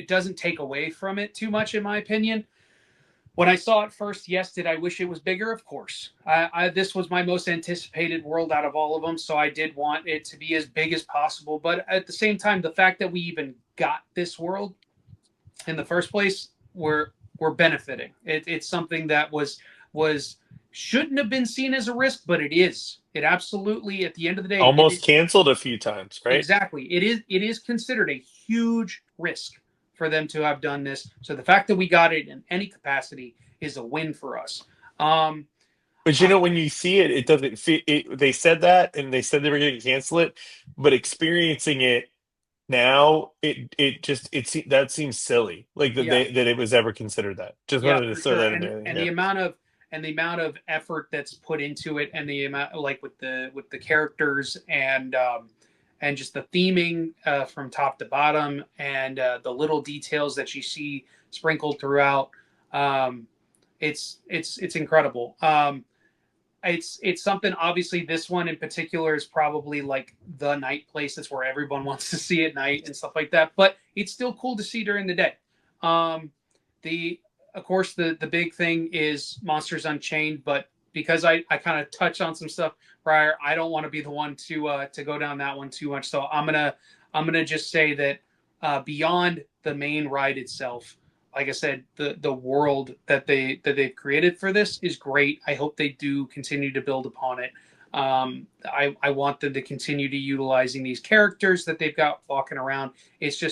doesn't take away from it too much, in my opinion. When I saw it first, yes, did I wish it was bigger? Of course. This was my most anticipated world out of all of them, so I did want it to be as big as possible. But at the same time, the fact that we even got this world in the first place, we're benefiting. It's something that was shouldn't have been seen as a risk, but it is. It absolutely, at the end of the day, it Almost is. canceled a few times, right? Exactly. It is considered a huge risk for them to have done this. So the fact that we got it in any capacity is a win for us. Um, But I, when you see it, it doesn't fit. They said that, and they said they were going to cancel it, but experiencing it now, that seems silly. Like yeah, that it was ever considered that. Just yeah, wanted to for throw sure. that in And there. and Yeah. the amount of effort that's put into it, and the amount like with the characters and just the theming from top to bottom, and the little details that you see sprinkled throughout. Um, it's incredible. It's something. Obviously, this one in particular is probably like the night place. It's where everyone wants to see at night and stuff like that. But it's still cool to see during the day. Um, the of course the big thing is Monsters Unchained, but because I kind of touch on some stuff prior, I don't want to be the one to go down that one too much. So I'm gonna just say that beyond the main ride itself, like I said, the world that they've created for this is great. I hope they do continue to build upon it. I want them to continue to utilizing these characters that they've got walking around. It's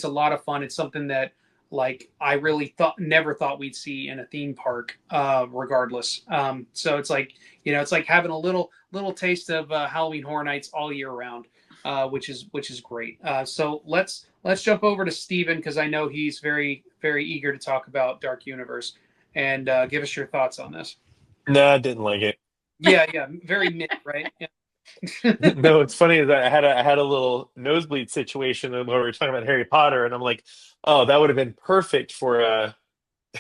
a lot of fun. It's something that like I really never thought we'd see in a theme park, regardless. So it's like it's like having a little taste of Halloween Horror Nights all year round, which is great. So let's jump over to Steven because I know he's very very eager to talk about Dark Universe and give us your thoughts on this. No, I didn't like it. Yeah, yeah, very mid, right? Yeah. No, it's funny that I had a little nosebleed situation where we were talking about Harry Potter, and I'm like, oh, that would have been perfect for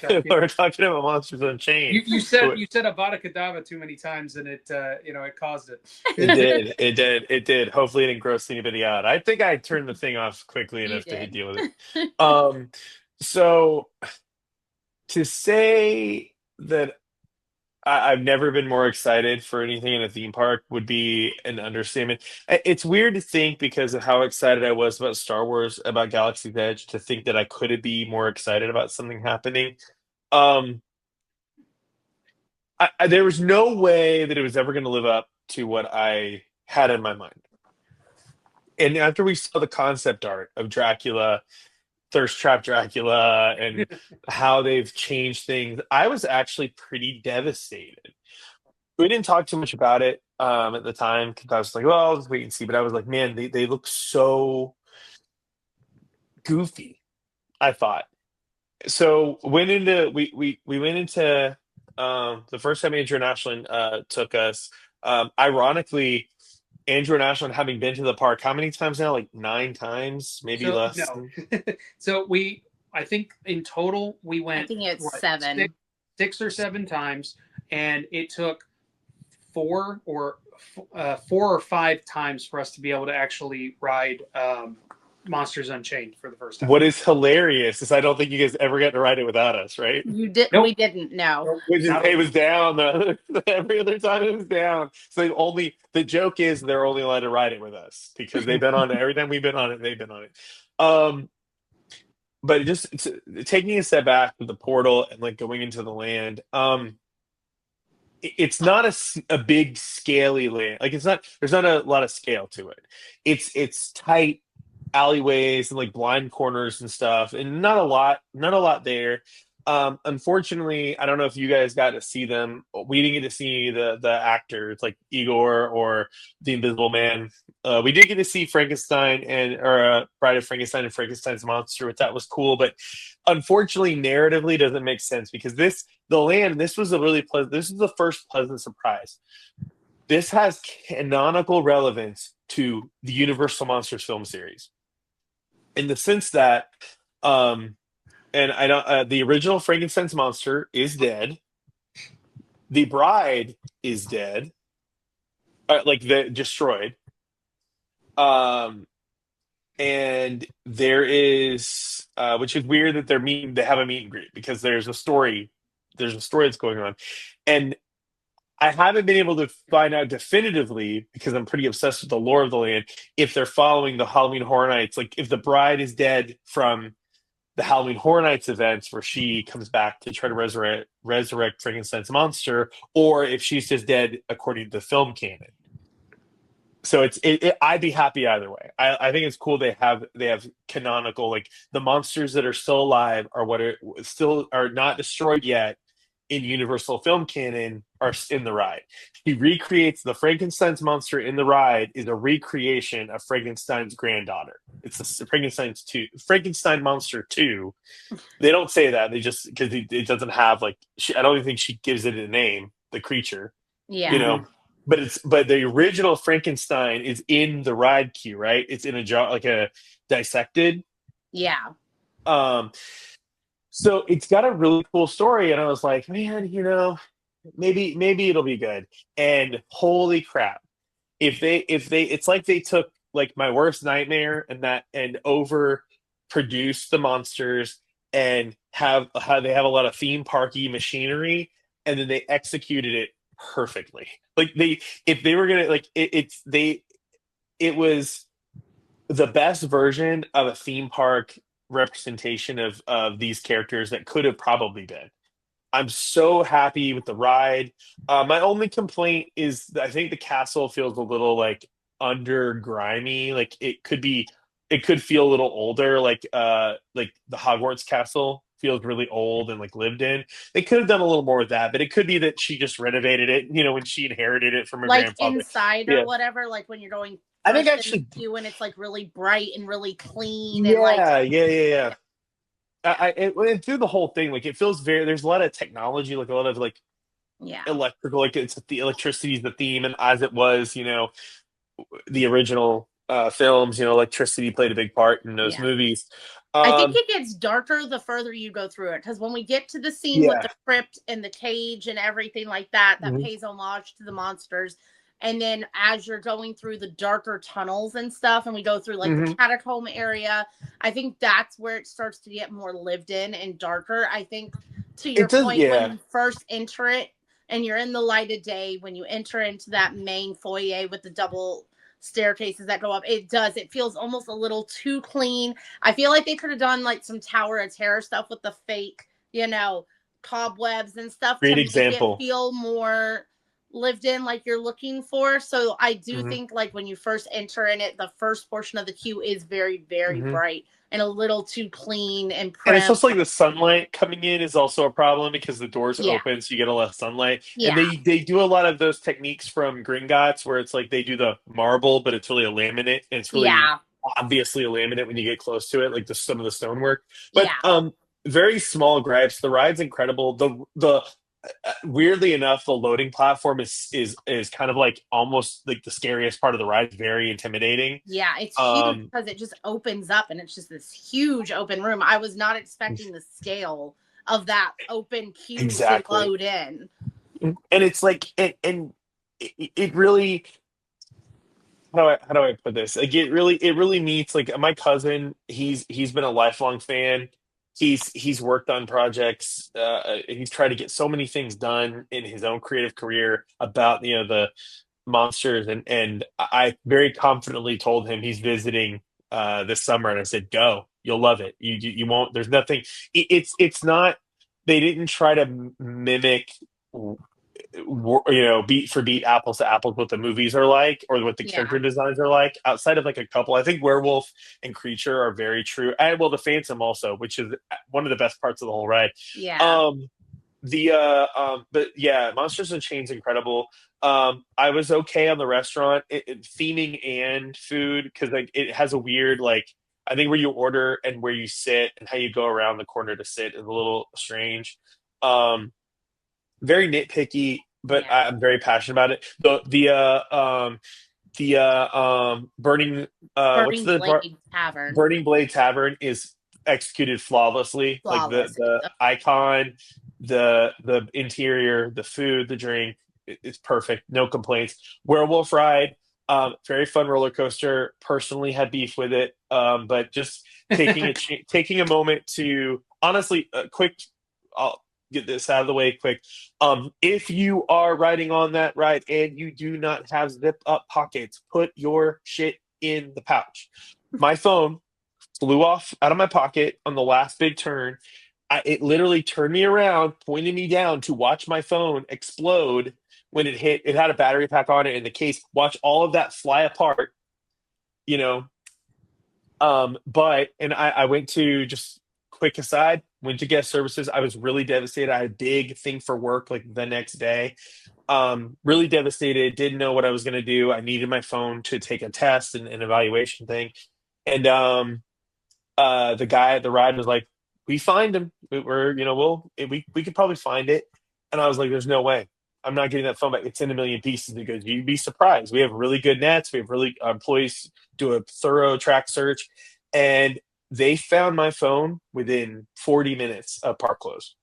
Dark when we're talking about Monsters You, Unchained. you said But you said Avada Kedavra too many times, and it caused it it. did, it did, it did. Hopefully, it didn't gross anybody out. I think I turned the thing off quickly You enough to did. deal with it. Um, so to say that I've never been more excited for anything in a theme park would be an understatement. It's weird to think because of how excited I was about Star Wars, about Galaxy's Edge, to think that I could be more excited about something happening. Um, there was no way that it was ever going to live up to what I had in my mind. And after we saw the concept art of Dracula, Thirst Trap Dracula, and how they've changed things, I was actually pretty devastated. We didn't talk too much about it at the time because I was like, well, I'll just wait and see. But I was like, man, they look so goofy, I thought. So we went into the first time Andrew and Ashlyn took us. Ironically, Andrew and Ashlyn having been to the park how many times now? Like 9 times, maybe So less. no, so I think in total we I went think it's what 7. six or seven times, and it took four or five times for us to be able to actually ride Monsters Unchained for the first time. What is hilarious is I don't think you guys ever got to ride it without us, right? You did. Nope. We didn't know. Nope. Which is Not it was down every other time it was down. So the joke is they're only allowed to ride it with us because they've been on it every time we've been on it, they've been on it. But just taking a step back with the portal and like going into the land, it's not a big scaly land. Like there's not a lot of scale to it. It's tight alleyways and like blind corners and stuff, and not a lot there. Unfortunately, I don't know if you guys got to see them. We didn't get to see the actors like Igor or the Invisible Man. We did get to see Frankenstein or Bride of Frankenstein and Frankenstein's monster, which that was cool. But unfortunately, narratively, doesn't make sense because the land. This was a really pleasant. This is the first pleasant surprise. This has canonical relevance to the Universal Monsters film series in the sense that and I don't the original Frankenstein's monster is dead. The bride is dead. Like the destroyed. Um and there is which is weird that they have a meet and greet because there's a story that's going on. And I haven't been able to find out definitively because I'm pretty obsessed with the lore of the land if they're following the Halloween Horror Nights, like if the bride is dead from the Halloween Horror Nights events where she comes back to try to resurrect Frankenstein's monster, or if she's just dead according to the film canon. So I'd be happy either way. I think it's cool they have canonical, like the monsters that are still alive are still are not destroyed yet in Universal film canon are in the ride. He recreates the Frankenstein's monster in the ride is a recreation of Frankenstein's granddaughter. It's the Frankenstein monster 2. They don't say that. They just because it doesn't have like I don't even think she gives it a name, the creature. You Yeah. know, but the original Frankenstein is in the ride queue, right? It's in a jar like a dissected. Yeah. Um so it's got a really cool story, and I was like, man, maybe it'll be good. And holy crap, if they, it's like they took like my worst nightmare and over produced the monsters and have how they have a lot of theme parky machinery, and then they executed it perfectly. Like if they were gonna like it was the best version of a theme park representation of these characters that could have probably been. I'm so happy with the ride. My only complaint is that I think the castle feels a little like under grimy. Like it could feel a little older. Like the Hogwarts castle feels really old and like lived in. They could have done a little more with that, but it could be that she just renovated it. When she inherited it from her Like grandfather. inside or Yeah, whatever, like when you're going I think first in the actually, queue and it's like really bright and really clean and like yeah. yeah, And through the whole thing, like it feels very. There's a lot of technology, like a lot of like yeah, electrical, like it's the electricity is the theme, and as it was, the original films, electricity played a big part in those yeah. movies. I think Um, it gets darker the further you go through it because when we get to the scene with yeah. the crypt and the cage and everything like that, that Mhm, pays homage to the monsters. And then as you're going through the darker tunnels and stuff, and we go through like the mhm. catacomb area, I think that's where it starts to get more lived in and darker. I think to your It does, point, when yeah. you first enter it and you're in the light of day, when you enter into that main foyer with the double staircases that go up, it feels almost a little too clean. I feel like they could have done like some Tower of Terror stuff with the fake, cobwebs and stuff to Great make it example. feel more lived in like you're looking for. So I do Hmm. think like when you first enter in it, the first portion of the queue is very, very Hmm. bright and a little too clean and And it's prim. also like the sunlight coming in is also a problem because the doors Yeah. open, so you get a lot of sunlight. And Yeah. they do a lot of those techniques from Gringotts where it's like they do the marble, but it's really a laminate, and it's really Yeah. obviously a laminate when you get close to it, like some of the stonework. But Yeah. very small gripes. The ride's incredible. The weirdly enough, the loading platform is kind of like almost like the scariest part of the ride. It's very intimidating. Yeah, it's huge Um, because it just opens up and it's just this huge open room. I was not expecting the scale of that open queue to exactly. load in. And it's like and it really how do I put this? Like it really meets like my cousin. He's been a lifelong fan. He's worked on projects. He's tried to get so many things done in his own creative career about the monsters, and I very confidently told him he's visiting this summer, and I said, "Go, you'll love it. You won't. There's nothing. It's not. They didn't try to mimic beat for beat, apples to apples, what the movies are like or what the character Yeah. designs are like. Outside of like a couple, I think Werewolf and Creature are very true, and well, the Phantom also, which is one of the best parts of the whole ride. Yeah. um but yeah, Monsters and Chains incredible. I was okay on the restaurant, theming and food, because like it has a weird, like, I think where you order and where you sit and how you go around the corner to sit is a little strange. um Very nitpicky, but Yeah. I'm very passionate about it. The burning what's Burning the bar? Blade Tavern. Burning Blade Tavern is executed flawlessly. Like Flawless. the icon, the interior, the food, the drink, it's perfect. No complaints. Werewolf Ride, very fun roller coaster. Personally, had beef with it, but just taking a moment to honestly, quick. I'll get this out of the way quick. If you are riding on that ride and you do not have zip up pockets, put your shit in the pouch. My phone flew off out of my pocket on the last big turn. It literally turned me around, pointed me down to watch my phone explode when it hit. It had a battery pack on it in the case. Watch all of that fly apart, you know. But and I went to just quick aside, went to guest services. I was really devastated. I had a big thing for work like the next day. Really devastated, didn't know what I was gonna do. I needed my phone to take a test and an evaluation thing. And the guy at the ride was like, "We find him. We're we could probably find it." And I was like, "There's no way. I'm not getting that phone back. It's in a million pieces." Because you'd be surprised. We have really good nets. We have really employees do a thorough track search, and they found my phone within 40 minutes of park close.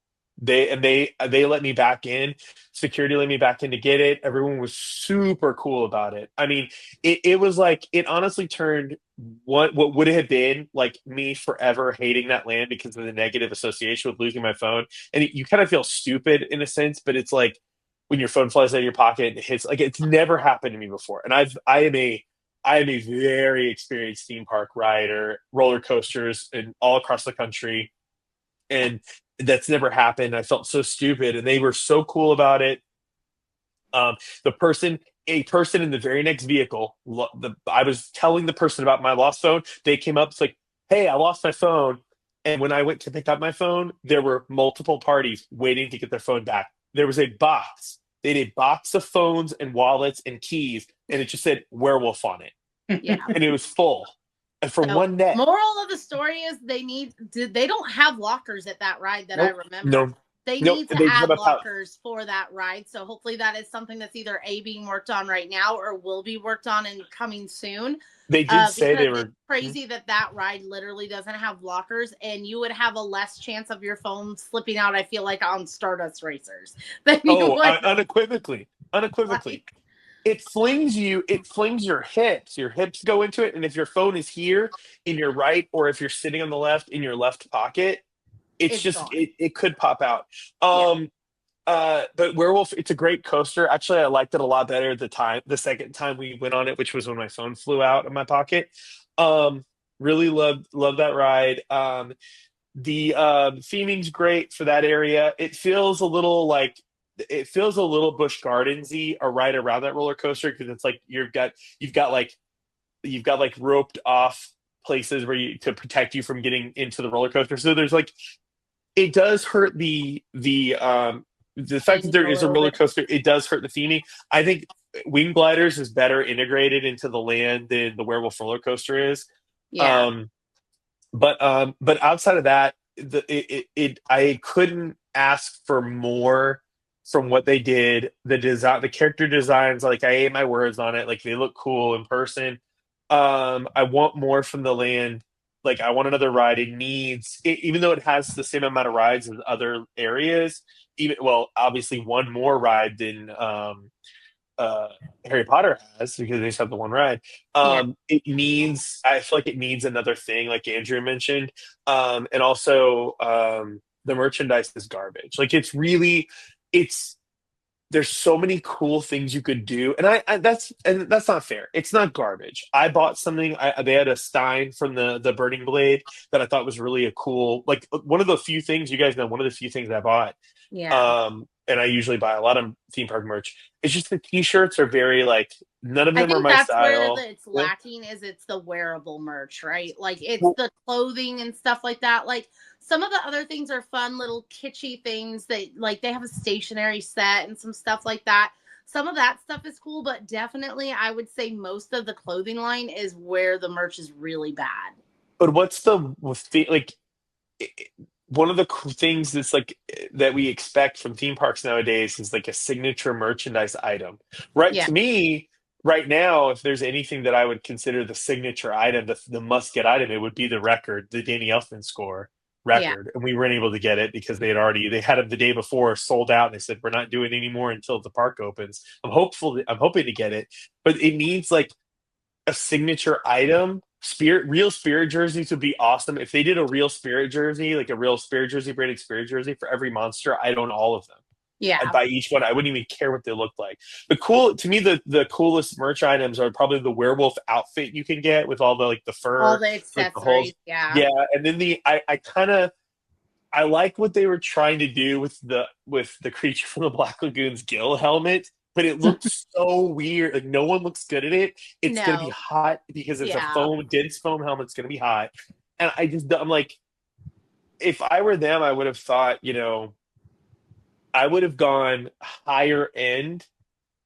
They let me back in. Security let me back in to get it. Everyone was super cool about it. I mean, it was like it honestly turned what would have been like me forever hating that land because of the negative association with losing my phone. And you kind of feel stupid in a sense, but it's like when your phone flies out of your pocket and it hits, like, it's never happened to me before. And I am a I am a very experienced theme park rider, roller coasters, and all across the country, and that's never happened. I felt so stupid, and they were so cool about it. Um, the person, a person in the very next vehicle, I was telling the person about my lost phone. They came up, it's like, "Hey, I lost my phone." And when I went to pick up my phone, there were multiple parties waiting to get their phone back. There was a box. They had a box of phones and wallets and keys, and it just said werewolf on it, Yeah. and it was full. And for So one net, moral of the story is they don't have lockers at that ride that I nope, remember. no, They nope. need to They just have add a pouch. lockers for that ride. So hopefully that is something that's either being worked on right now or will be worked on and coming soon. They did say Because they it's were. crazy that that ride literally doesn't have lockers, and you would have a less chance of your phone slipping out. I feel like on Stardust Racers than you Oh, would unequivocally, unequivocally. like. It flings your hips go into it, and if your phone is here in your right, or if you're sitting on the left in your left pocket, it's It's just gone. it could pop out. Yeah. But Werewolf, it's a great coaster. Actually, I liked it a lot better the second time we went on it, which was when my phone flew out of my pocket. um really loved that ride. The theming's great for that area. It feels a little Busch Gardensy or right around that roller coaster, because it's like you've got like roped off places where you to protect you from getting into the roller coaster. So there's like, it does hurt the fact that Theming there a is a little roller bit. coaster. It does hurt the theming. I think Wing Gliders is better integrated into the land than the Werewolf roller coaster is. Yeah. Um, but outside of that, I couldn't ask for more from what they did. The design, the character designs, like I ate my words on it. Like they look cool in person. I want more from the land. Like I want another ride. Even though it has the same amount of rides as other areas. Even well, obviously one more ride than uh, Harry Potter has, because they just have the one ride. Yeah. I feel like it needs another thing, like Andrew mentioned. And also, the merchandise is garbage. Like it's, there's so many cool things you could do. And that's not fair. It's not garbage. I bought something. They had a Stein from the Burning Blade that I thought was really a cool, like one of the few things, you guys know, one of the few things I bought. Yeah. And I usually buy a lot of theme park merch. It's just the t-shirts are very like, none of I them are think my that's where style. it's lacking is it's the wearable merch, right? Like it's Well, the clothing and stuff like that. Like some of the other things are fun little kitschy things that like they have a stationary set and some stuff like that. Some of that stuff is cool, but definitely I would say most of the clothing line is where the merch is really bad. but what's like one of the cool things that's like that we expect from theme parks nowadays is like a signature merchandise item, right? Yeah. To me, right now, if there's anything that I would consider the signature item, the must get item, it would be the record, the Danny Elfman score Yeah. record. And we weren't able to get it because they had it the day before, sold out, and they said we're not doing it anymore until the park opens. I'm hoping to get it, but it needs like a signature item. Real spirit jerseys would be awesome. If they did a real spirit jersey, like a real spirit jersey, branded spirit jersey for every monster, I'd own all of them. I'd Yeah. buy each one. I wouldn't even care what they looked like. To me, the coolest merch items are probably the werewolf outfit you can get with all the like the All fur, the like the holes. accessories. Yeah. Yeah, and then I like what they were trying to do with the creature from the Black Lagoon's gill helmet, but it looks so weird. Like no one looks good at it. It's gonna be No. hot because it's a Yeah. dense foam helmet. It's gonna be hot, and I'm like, if I were them, I would have thought, I would have gone higher end.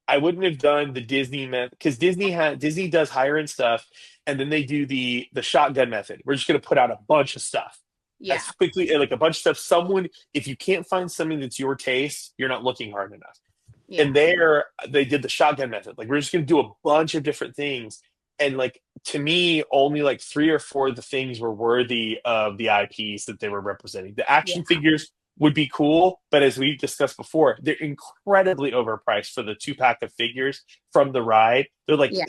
I wouldn't have done the Disney method, because Disney does higher end stuff, and then they do the shotgun method. We're just gonna put out a bunch of stuff Yeah. as quickly, like a bunch of stuff. If you can't find something that's your taste, you're not looking hard enough. Yeah. And they did the shotgun method. Like we're just gonna do a bunch of different things. And like to me, only like three or four of the things were worthy of the IPs that they were representing. The Yeah. action figures would be cool, but as we discussed before, they're incredibly overpriced for the 2 pack of figures from the ride. They're like Yeah.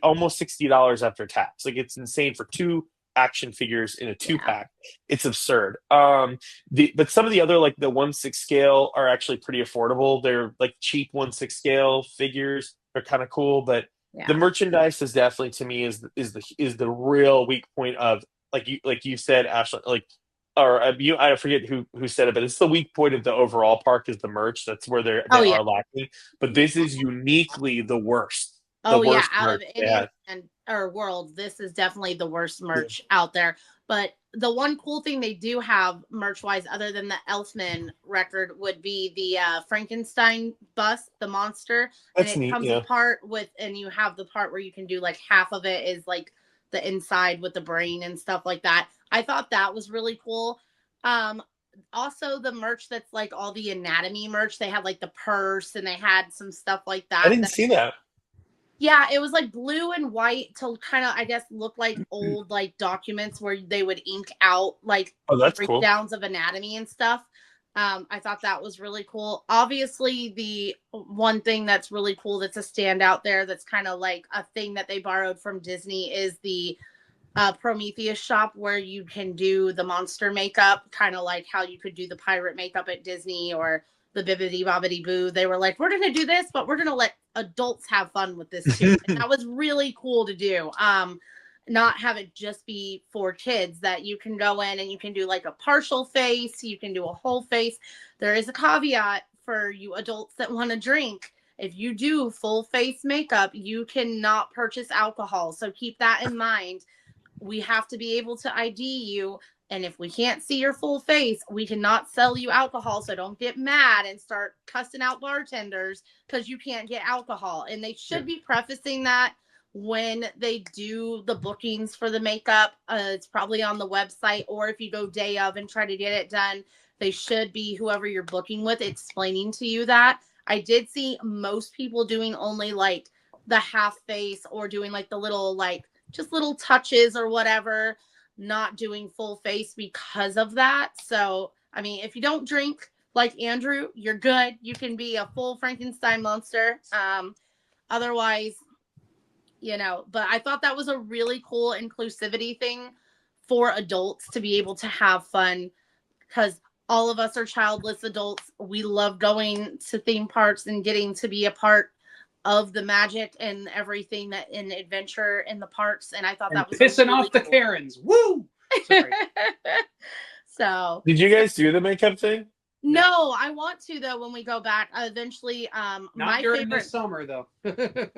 almost $60 after tax. Like it's insane for two action figures in a two Yeah. pack. It's absurd. But some of the other, like the 1/6 scale, are actually pretty affordable. They're like cheap 1/6 scale figures. They're kind of cool, but the Yeah. merchandise is definitely to me is the real weak point of like you said, Ashley, like or you I forget who said it, but it's the weak point of the overall park is the merch. That's where they Oh yeah. are lacking. But this is uniquely the Oh yeah, worst out merch of they any have. land or world, this is definitely the worst Yeah. merch out there. But the one cool thing they do have merch wise, other than the Elfman record, would be the Frankenstein bust, the monster, and That's it neat. comes Yeah, apart with, and you have the part where you can do like half of it is like the inside with the brain and stuff like that. I thought that was really cool. Um, Also the merch that's like all the anatomy merch. They had like the purse and they had some stuff like I that. didn't see that. Yeah, it was like blue and white to kind of, I guess, look like old like documents where they would ink out like Oh, that's cool. breakdowns of anatomy and stuff. I thought that was really cool. Obviously, the one thing that's really cool that's a standout there that's kind of like a thing that they borrowed from Disney is the Prometheus shop where you can do the monster makeup, kind of like how you could do the pirate makeup at Disney or the Bibbidi Bobbidi Boo. They were like, we're going to do this, but we're going to let adults have fun with this too. And that was really cool to do. Not have it just be for kids, that you can go in and you can do like a partial face, you can do a whole face. There is a caveat for you adults that want to drink. If you do full face makeup, you cannot purchase alcohol. So keep that in mind. We have to be able to ID you. And if we can't see your full face, we cannot sell you alcohol. So don't get mad and start cussing out bartenders because you can't get alcohol. And they should be prefacing that when they do the bookings for the makeup. It's probably on the website, or if you go day of and try to get it done, they should be, whoever you're booking with, explaining to you that. I did see most people doing only like the half face or doing like the little like just little touches or whatever, not doing full face because of that. So, I mean, if you don't drink like Andrew, you're good. You can be a full Frankenstein monster. Otherwise, but I thought that was a really cool inclusivity thing for adults to be able to have fun, because all of us are childless adults. We love going to theme parks and getting to be a part of the magic and everything that in adventure in the parks. And I thought And that was a pissing really off the cool. Karens. Woo! Sorry. So Did you guys do the makeup thing? no, I want to though when we go back eventually. Not My during favorite, this summer, though.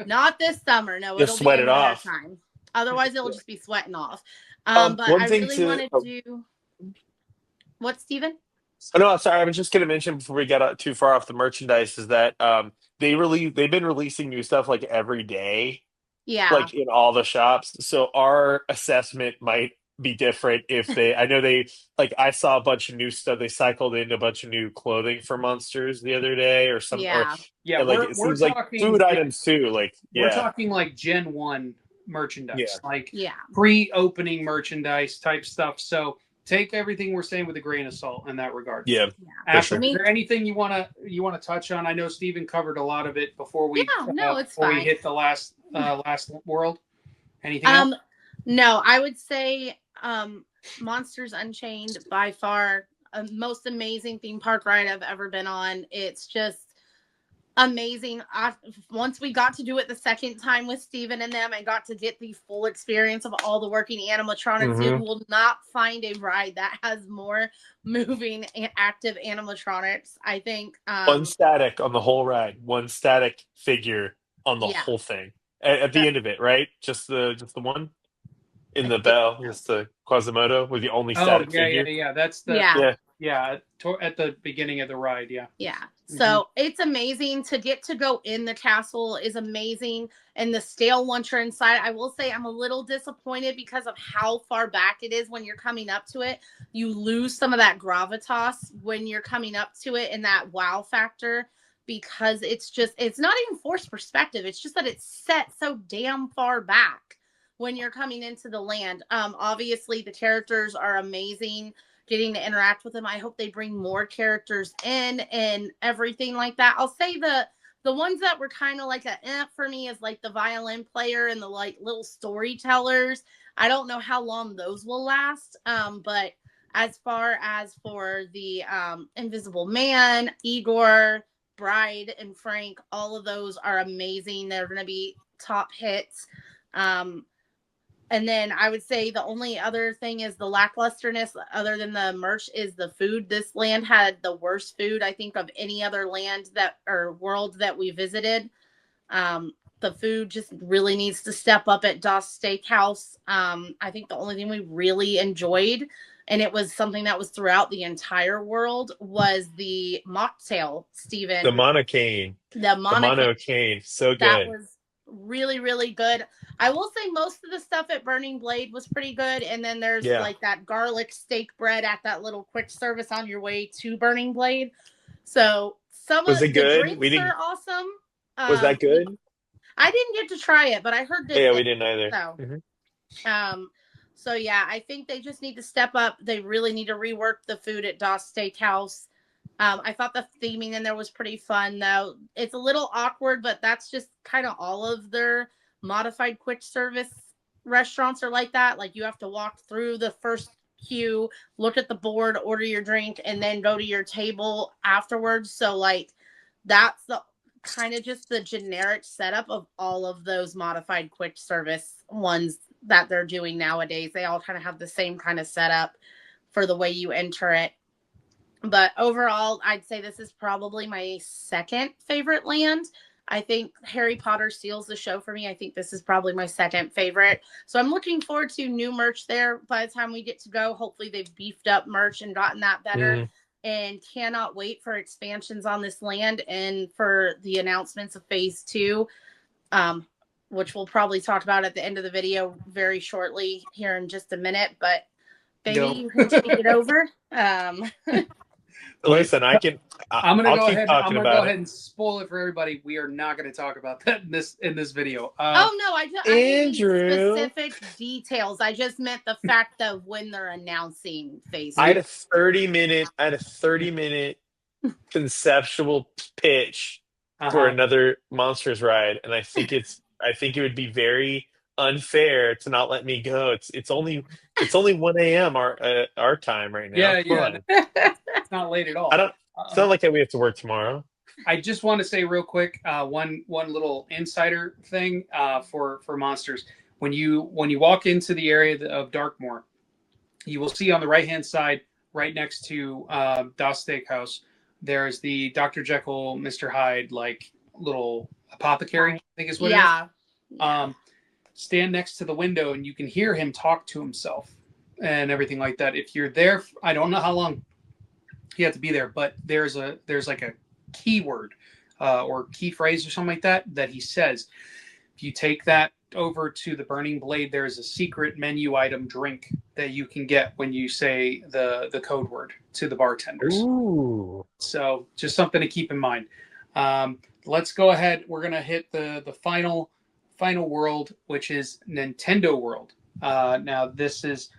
not this summer. No, Just it'll be sweat in it winter off. time. Otherwise, it'll just be sweating off. But One I thing really to wanted oh, to. What, Steven? oh, no, sorry, I was just gonna mention before we got too far off the merchandise is that they've been releasing new stuff like every day, Yeah, like in all the shops. So our assessment might be different if they I know they like I saw a bunch of new stuff. They cycled in a bunch of new clothing for monsters the other day or some or yeah, Yeah, and, like it we're seems like talking. food Yeah, items too. Like we're yeah. talking like Gen 1 Yeah. merchandise, like yeah. pre-opening merchandise type stuff. So take everything we're saying with a grain of salt in that regard. Yeah, Yeah. for Ashley, I sure. is mean, there anything you want to touch on? I know Steven covered a lot of it before yeah, no, it's we fine. hit the last world. Anything else? Um, no, I would say Monsters Unchained by far most amazing theme park ride I've ever been on. It's just amazing. Once we got to do it the second time with Steven and them and got to get the full experience of all the working animatronics, you Hmm. will not find a ride that has more moving and active animatronics. I think, One static on the whole ride. One static figure on the yeah, whole thing. At the that, end of it, right? Just the one in I the think, bell. Just the Quasimodo with the only Oh, static yeah, yeah, figure. yeah. That's the yeah. Yeah. yeah at the beginning of the ride. Yeah. Yeah. Mhm. So it's amazing to get to go in the castle is amazing. And the scale once you're inside, I will say I'm a little disappointed because of how far back it is when you're coming up to it. You lose some of that gravitas when you're coming up to it and that wow factor, because it's not even forced perspective. It's just that it's set so damn far back when you're coming into the land. Obviously the characters are amazing, getting to interact with them. I hope they bring more characters in and everything like that. I'll say the ones that were kind of like for me is like the violin player and the like little storytellers. I don't know how long those will last. But as far as for the Invisible Man, Igor, Bride, and Frank, all of those are amazing. They're going to be top hits. And then I would say the only other thing is the lacklusterness, other than the merch, is the food. This land had the worst food, I think, of any other land that or world that we visited. The food just really needs to step up at Das Steakhouse. I think the only thing we really enjoyed, and it was something that was throughout the entire world, was the mocktail, Stephen. The monocane. The monocane. So that good. was really, really good. I will say most of the stuff at Burning Blade was pretty good. And then there's like that garlic steak bread at that little quick service on your way to Burning Blade. So some Was of it the good? drinks are awesome. Was that good? I didn't get to try it, but I heard good Yeah, things. we didn't either. So, so yeah, I think they just need to step up. They really need to rework the food at Das Steakhouse. I thought the theming in there was pretty fun, though. It's a little awkward, but that's just kind of all of their modified quick service restaurants are like that. Like you have to walk through the first queue, look at the board, order your drink, and then go to your table afterwards. So like that's the kind of just the generic setup of all of those modified quick service ones that they're doing nowadays. They all kind of have the same kind of setup for the way you enter it. But overall, I'd say this is probably my second favorite land. I think Harry Potter steals the show for me. I think this is probably my second favorite. So I'm looking forward to new merch there by the time we get to go. Hopefully they've beefed up merch and gotten that better. And cannot wait for expansions on this land and for the announcements of phase 2, which we'll probably talk about at the end of the video very shortly here in just a minute. But baby, you can take it over. Listen, I'm gonna go ahead and spoil it for everybody. We are not going to talk about that in this video. Oh no, I didn't mean specific details. I just meant the fact of when they're announcing phase 2. I had a 30-minute conceptual pitch for another Monsters ride, and I think it would be very unfair to not let me go. It's only 1 a.m. our time right now. Yeah. It's not late at all. It's not like we have to work tomorrow. I just want to say real quick, one little insider thing for Monsters. When you walk into the area of Darkmoor, you will see on the right hand side, right next to Das Steakhouse, there's the Dr. Jekyll, Mr. Hyde like little apothecary. I think is what it is. Stand next to the window and you can hear him talk to himself and everything like that. If you're there, I don't know how long you have to be there, but there's like a keyword or key phrase or something like that he says. If you take that over to the Burning Blade, there's a secret menu item drink that you can get when you say the code word to the bartenders. Ooh. So just something to keep in mind. Let's go ahead. We're gonna hit the final world, which is Nintendo World. Now this is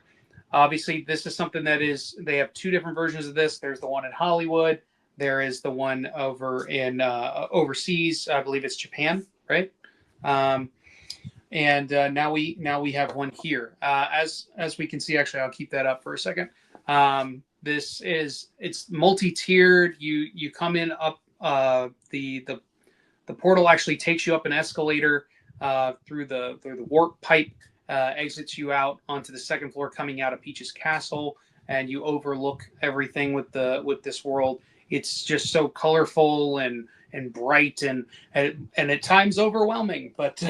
something that they have 2 different versions of this. There's the one in Hollywood. There is the one over in overseas. I believe it's Japan, right? And now we have one here. As we can see, actually, I'll keep that up for a second. It's multi-tiered. You come in up the portal actually takes you up an escalator through the warp pipe, exits you out onto the second floor, coming out of Peach's castle, and you overlook everything with this world. It's just so colorful and bright and at times overwhelming, but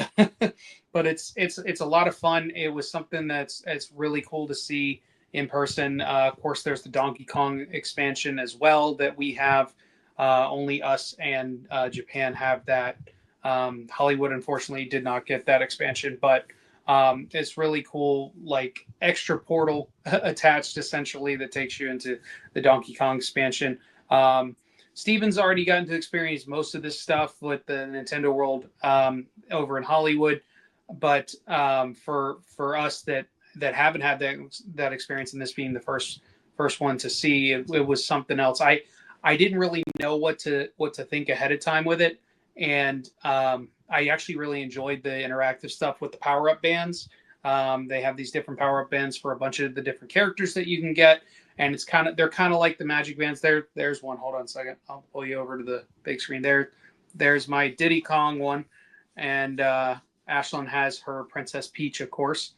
but it's a lot of fun. It was something that's really cool to see in person. Of course, there's the Donkey Kong expansion as well that we have. Only us and Japan have that. Hollywood, unfortunately, did not get that expansion, but it's really cool, like extra portal attached essentially that takes you into the Donkey Kong expansion. Steven's already gotten to experience most of this stuff with the Nintendo World over in Hollywood, but for us that haven't had that experience, and this being the first one to see, it was something else. I didn't really know what to think ahead of time with it, and I actually really enjoyed the interactive stuff with the power-up bands. They have these different power-up bands for a bunch of the different characters that you can get, and they're kind of like the magic bands. There's one. Hold on a second. I'll pull you over to the big screen. There's my Diddy Kong one, and Ashlyn has her Princess Peach, of course,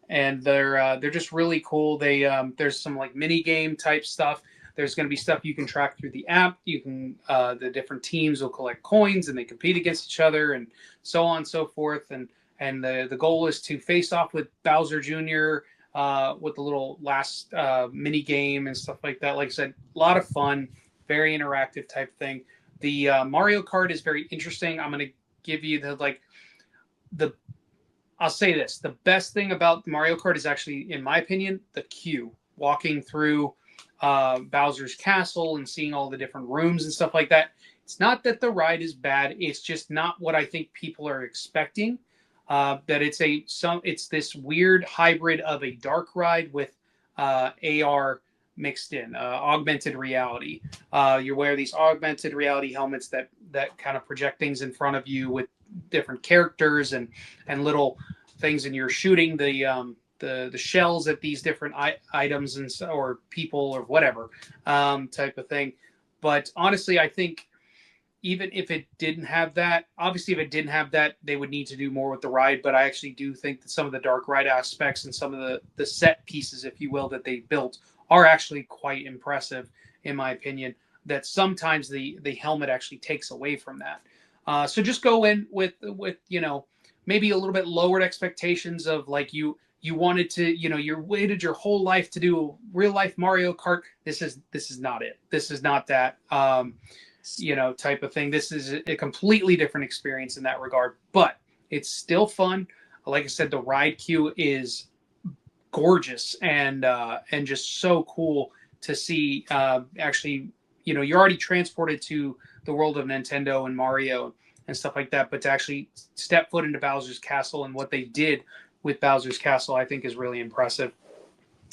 and they're just really cool. They there's some like mini game type stuff. There's going to be stuff you can track through the app. You can the different teams will collect coins and they compete against each other and so on and so forth. And the goal is to face off with Bowser Jr. With the little last mini game and stuff like that. Like I said, a lot of fun, very interactive type thing. The Mario Kart is very interesting. I'm going to give you the I'll say this: the best thing about Mario Kart is actually, in my opinion, the queue. Walking through Bowser's castle and seeing all the different rooms and stuff like that. It's not that the ride is bad; it's just not what I think people are expecting. That it's this weird hybrid of a dark ride with AR mixed in, augmented reality. You wear these augmented reality helmets that kind of project things in front of you with different characters and little things, and you're shooting the shells at these different items and or people or whatever type of thing. But honestly, I think even if it didn't have that, obviously if it didn't have that, they would need to do more with the ride. But I actually do think that some of the dark ride aspects and some of the set pieces, if you will, that they built are actually quite impressive, in my opinion. That sometimes the helmet actually takes away from that. So just go in with maybe a little bit lowered expectations of like you wanted to you waited your whole life to do a real life Mario Kart. This is not it. This is not that type of thing. This is a completely different experience in that regard, but it's still fun. Like I said, the ride queue is gorgeous and just so cool to see. Actually, you're already transported to the world of Nintendo and Mario and stuff like that, but to actually step foot into Bowser's Castle and what they did with Bowser's Castle, I think is really impressive.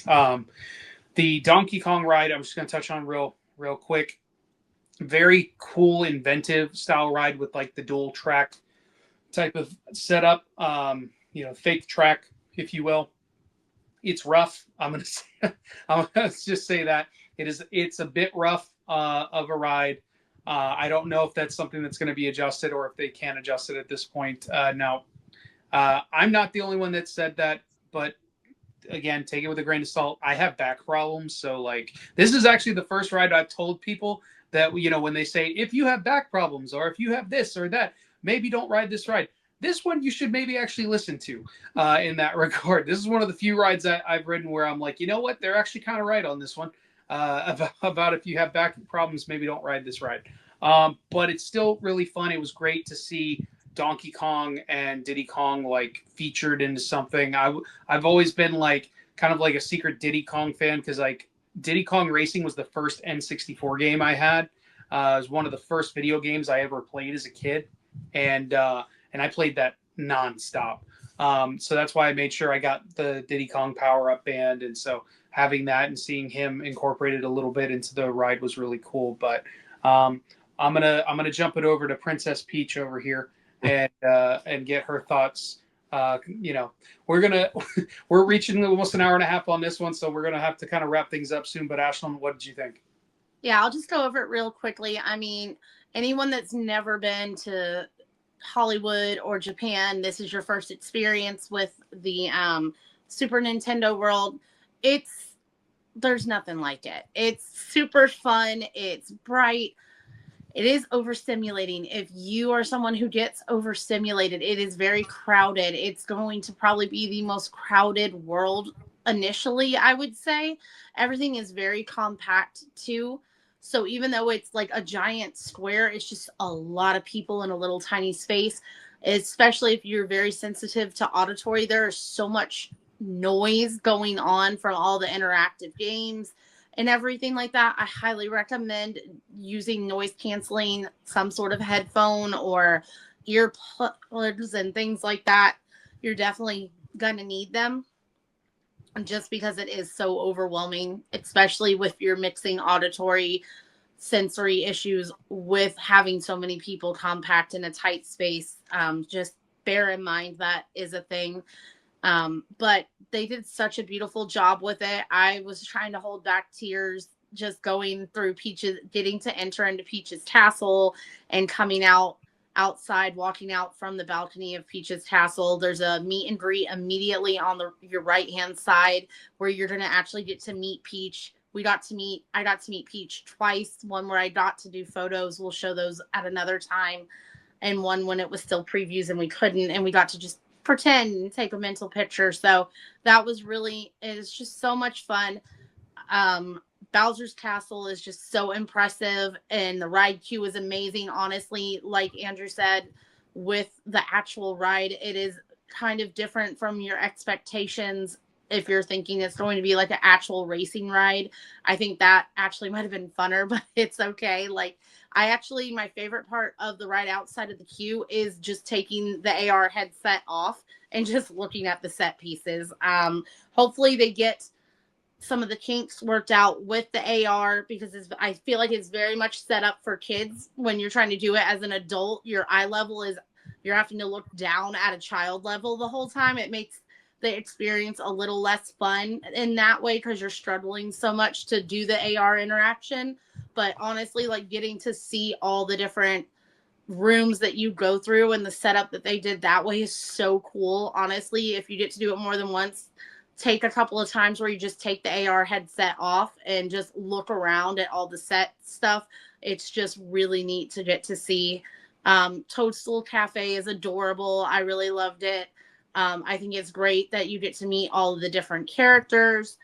The Donkey Kong ride, I'm just going to touch on real quick. Very cool, inventive style ride with like the dual track type of setup. Fake track, if you will. It's rough. I'm gonna just say that it's a bit rough of a ride. I don't know if that's something that's going to be adjusted or if they can adjust it at this point. Now, I'm not the only one that said that, but again, take it with a grain of salt. I have back problems, so like this is actually the first ride I've told people that when they say if you have back problems or if you have this or that, maybe don't ride this ride. This one you should maybe actually listen to in that regard. This is one of the few rides that I've ridden where I'm like, you know what, they're actually kind of right on this one about if you have back problems, maybe don't ride this ride. But it's still really fun. It was great to see Donkey Kong and Diddy Kong like featured into something. I've always been like kind of like a secret Diddy Kong fan because like Diddy Kong Racing was the first N64 game I had. It was one of the first video games I ever played as a kid, and I played that nonstop. So that's why I made sure I got the Diddy Kong Power Up Band, and so having that and seeing him incorporated a little bit into the ride was really cool. But I'm gonna jump it over to Princess Peach over here and get her thoughts. We're reaching almost an hour and a half on this one, so we're gonna have to kind of wrap things up soon. But Ashlyn, what did you think? Yeah, I'll just go over it real quickly. I mean, anyone that's never been to Hollywood or Japan, this is your first experience with the Super Nintendo world. There's nothing like it. It's super fun. It's bright. It is overstimulating. If you are someone who gets overstimulated, it is very crowded. It's going to probably be the most crowded world initially, I would say. Everything is very compact too. So even though it's like a giant square, it's just a lot of people in a little tiny space, especially if you're very sensitive to auditory. There is so much noise going on from all the interactive games and everything like that. I highly recommend using noise canceling, some sort of headphone or earplugs and things like that. You're definitely going to need them just because it is so overwhelming, especially with your mixing auditory sensory issues with having so many people compact in a tight space. Just bear in mind that is a thing. But they did such a beautiful job with it. I was trying to hold back tears just going through Peach's, getting to enter into Peach's castle and coming out outside, walking out from the balcony of Peach's castle. There's a meet and greet immediately on your right hand side where you're going to actually get to meet Peach. I got to meet Peach twice. One where I got to do photos. We'll show those at another time. And one when it was still previews and we couldn't. And we got to just pretend and take a mental picture. So that was it's just so much fun. Bowser's Castle is just so impressive, and the ride queue is amazing. Honestly, like Andrew said, with the actual ride, it is kind of different from your expectations. If you're thinking it's going to be like an actual racing ride, I think that actually might have been funner, but it's okay. Like, my favorite part of the ride outside of the queue is just taking the AR headset off and just looking at the set pieces. Hopefully they get some of the kinks worked out with the AR, because I feel like it's very much set up for kids. When you're trying to do it as an adult, your eye level you're having to look down at a child level the whole time. It makes the experience a little less fun in that way because you're struggling so much to do the AR interaction. But honestly, like, getting to see all the different rooms that you go through and the setup that they did that way is so cool. Honestly, if you get to do it more than once, take a couple of times where you just take the AR headset off and just look around at all the set stuff. It's just really neat to get to see. Toadstool Cafe is adorable. I really loved it. I think it's great that you get to meet all of the different characters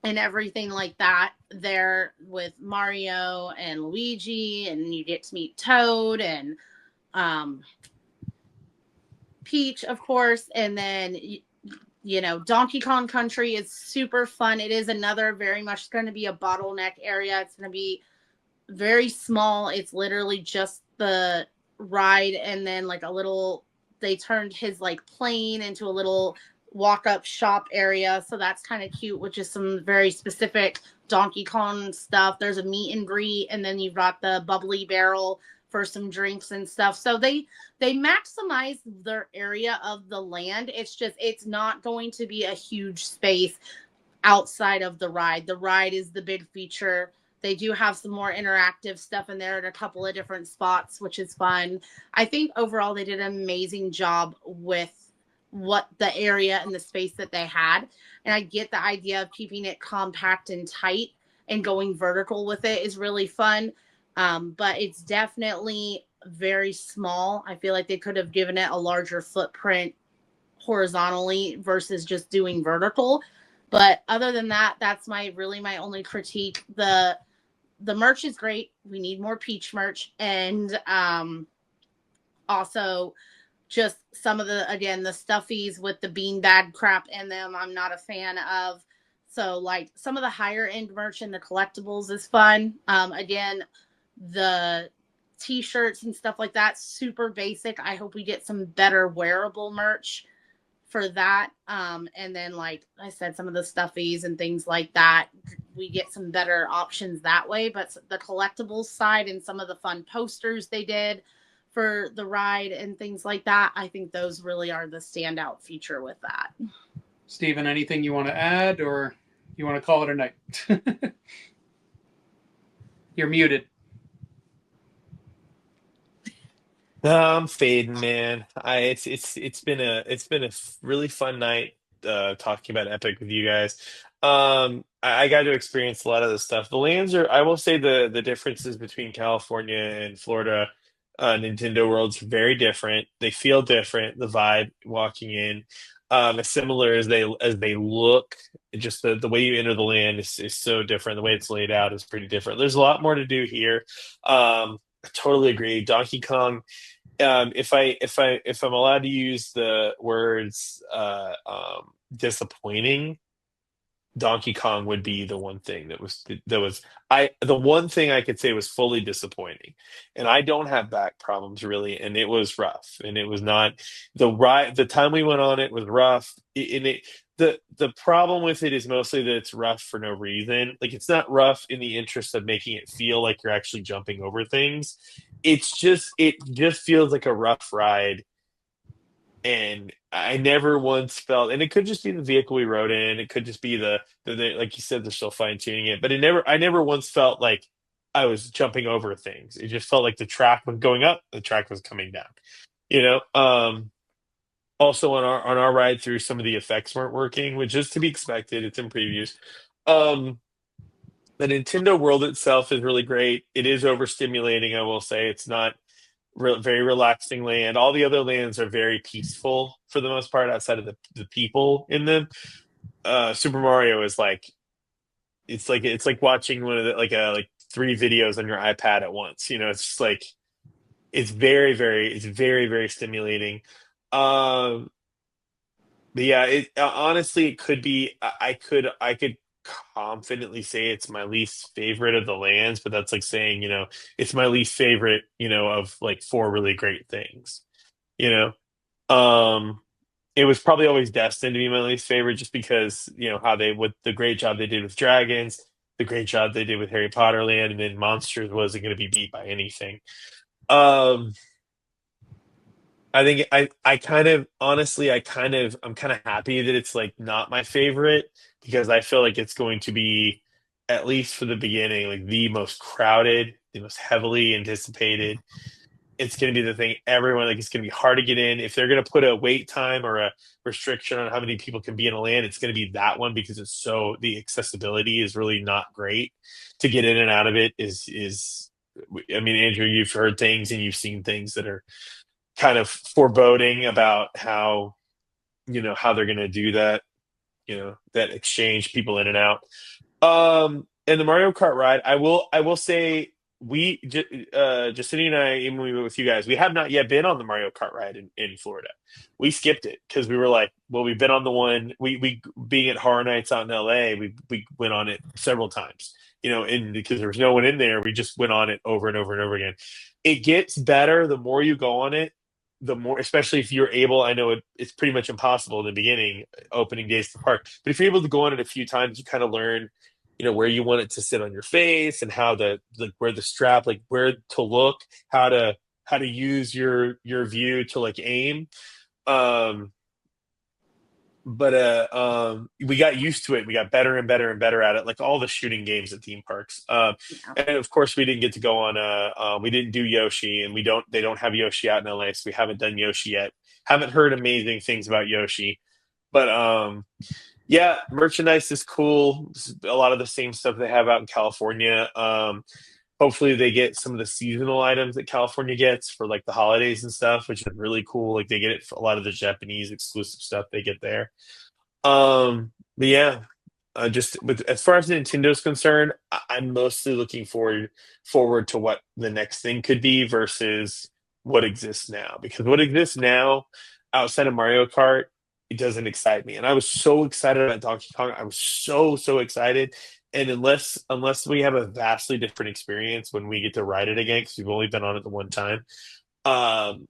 and everything like that there with Mario and Luigi, and you get to meet Toad and Peach, of course, and then Donkey Kong Country is super fun. It is another very much going to be a bottleneck area. It's going to be very small. It's literally just the ride and then like they turned his like plane into a little walk-up shop area. So that's kind of cute, which is some very specific Donkey Kong stuff. There's a meet and greet, and then you've got the bubbly barrel for some drinks and stuff. So they maximize their area of the land. It's not going to be a huge space outside of the ride. The ride is the big feature. They do have some more interactive stuff in there at a couple of different spots, which is fun. I think overall they did an amazing job with what the area and the space that they had. And I get the idea of keeping it compact and tight, and going vertical with it is really fun. But it's definitely very small. I feel like they could have given it a larger footprint horizontally versus just doing vertical. But other than that, that's my only critique. The merch is great. We need more Peach merch. And also just some of the stuffies with the beanbag crap in them, I'm not a fan of. So like some of the higher end merch and the collectibles is fun. Again, the t-shirts and stuff like that, super basic. I hope we get some better wearable merch for that. And then, like I said, some of the stuffies and things like that, we get some better options that way. But the collectibles side and some of the fun posters they did for the ride and things like that, I think those really are the standout feature with that. Stephen, anything you want to add, or you want to call it a night? You're muted. No, I'm fading, man. It's been a really fun night talking about Epic with you guys. I got to experience a lot of this stuff. The lands are, I will say, the differences between California and Florida Nintendo World's very different. They feel different. The vibe walking in, as similar as they look. Just the way you enter the land is so different. The way it's laid out is pretty different. There's a lot more to do here. I totally agree. Donkey Kong, if I'm allowed to use the words disappointing, Donkey Kong would be the one thing that was I the one thing I could say was fully disappointing. And I don't have back problems really, and it was rough. And it was not the time we went on it was rough. The problem with it is mostly that it's rough for no reason. Like, it's not rough in the interest of making it feel like you're actually jumping over things. It just feels like a rough ride. And I never once felt, and it could just be the vehicle we rode in. It could just be like you said, they're still fine tuning it. But I never once felt like I was jumping over things. It just felt like the track was going up, the track was coming down. You know, also on our ride through, some of the effects weren't working, which is to be expected. It's in previews. Um, the Nintendo world itself is really great. It is overstimulating, I will say. It's not very relaxing land. All the other lands are very peaceful for the most part, outside of the people in them. Super Mario is like it's like watching one of the like three videos on your iPad at once. You know, it's just like it's very very stimulating. Um, but yeah, it honestly it could be I could confidently say it's my least favorite of the lands, but that's like saying, you know, it's my least favorite, you know, of like four really great things, you know. It was probably always destined to be my least favorite just because, you know, how they with the great job they did with dragons, the great job they did with Harry Potter Land, and then Monsters wasn't going to be beat by anything. Um, I think I kind of honestly I'm kind of happy that it's like not my favorite because I feel like it's going to be, at least for the beginning, like the most crowded, the most heavily anticipated. It's going to be the thing everyone like. It's going to be hard to get in. If they're going to put a wait time or a restriction on how many people can be in a land, it's going to be that one because it's so the accessibility is really not great to get in and out of it. Is I mean, Andrew, you've heard things and you've seen things that are kind of foreboding about how, you know, how they're going to do that, you know, that exchange people in and out. And the Mario Kart ride, I will say Justine and I, even when we went with you guys, we have not yet been on the Mario Kart ride in Florida. We skipped it because we were like, well, we've been on the one we being at Horror Nights out in LA, we went on it several times, you know, and because there was no one in there, we just went on it over and over and over again. It gets better the more you go on it, the more, especially if you're able. I know it's pretty much impossible in the beginning, opening days to the park, but if you're able to go on it a few times, you kind of learn, you know, where you want it to sit on your face and how the like where the strap, like where to look, how to use your view to like aim. um we got used to it. We got better and better and better at it, like all the shooting games at theme parks. Yeah. And of course we didn't get to go on we didn't do Yoshi, and they don't have Yoshi out in LA, so we haven't done Yoshi yet. Haven't heard amazing things about Yoshi, but yeah, merchandise is cool. It's a lot of the same stuff they have out in California. Hopefully they get some of the seasonal items that California gets for like the holidays and stuff, which is really cool. Like they get it for a lot of the Japanese exclusive stuff they get there. But yeah, just with as far as Nintendo's concerned, I'm mostly looking forward to what the next thing could be versus what exists now. Because what exists now, outside of Mario Kart, it doesn't excite me. And I was so excited about Donkey Kong. I was so excited. And unless we have a vastly different experience when we get to ride it again, because we've only been on it the one time, um,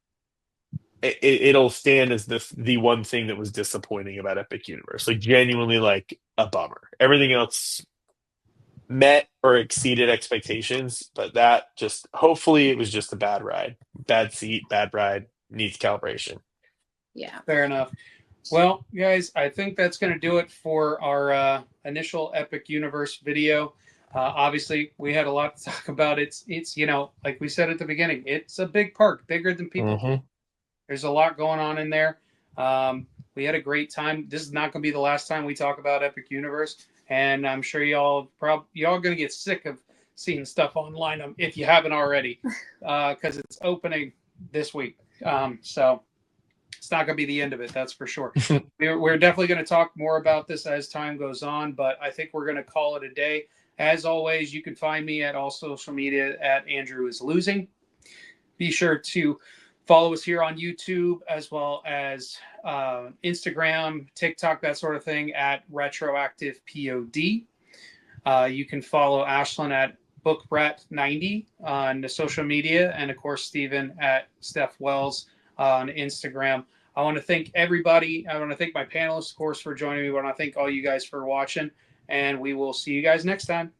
it'll stand as the one thing that was disappointing about Epic Universe. Like genuinely, like a bummer. Everything else met or exceeded expectations, but that just hopefully it was just a bad ride, bad seat, bad ride, needs calibration. Yeah. Fair enough. Well, guys, I think that's going to do it for our initial Epic Universe video. Obviously, we had a lot to talk about. It's you know, like we said at the beginning, it's a big park, bigger than people think. Mm-hmm. There's a lot going on in there. We had a great time. This is not going to be the last time we talk about Epic Universe, and I'm sure y'all going to get sick of seeing stuff online if you haven't already, because it's opening this week. So it's not going to be the end of it, that's for sure. We're definitely going to talk more about this as time goes on, but I think we're going to call it a day. As always, you can find me at all social media at Andrew is Losing. Be sure to follow us here on YouTube as well as Instagram, TikTok, that sort of thing at Retroactive POD. You can follow Ashlyn at BookBrat90 on the social media, and of course Stephen at Steph Wells on Instagram. I want to thank everybody. I want to thank my panelists, of course, for joining me. I want to thank all you guys for watching, and we will see you guys next time.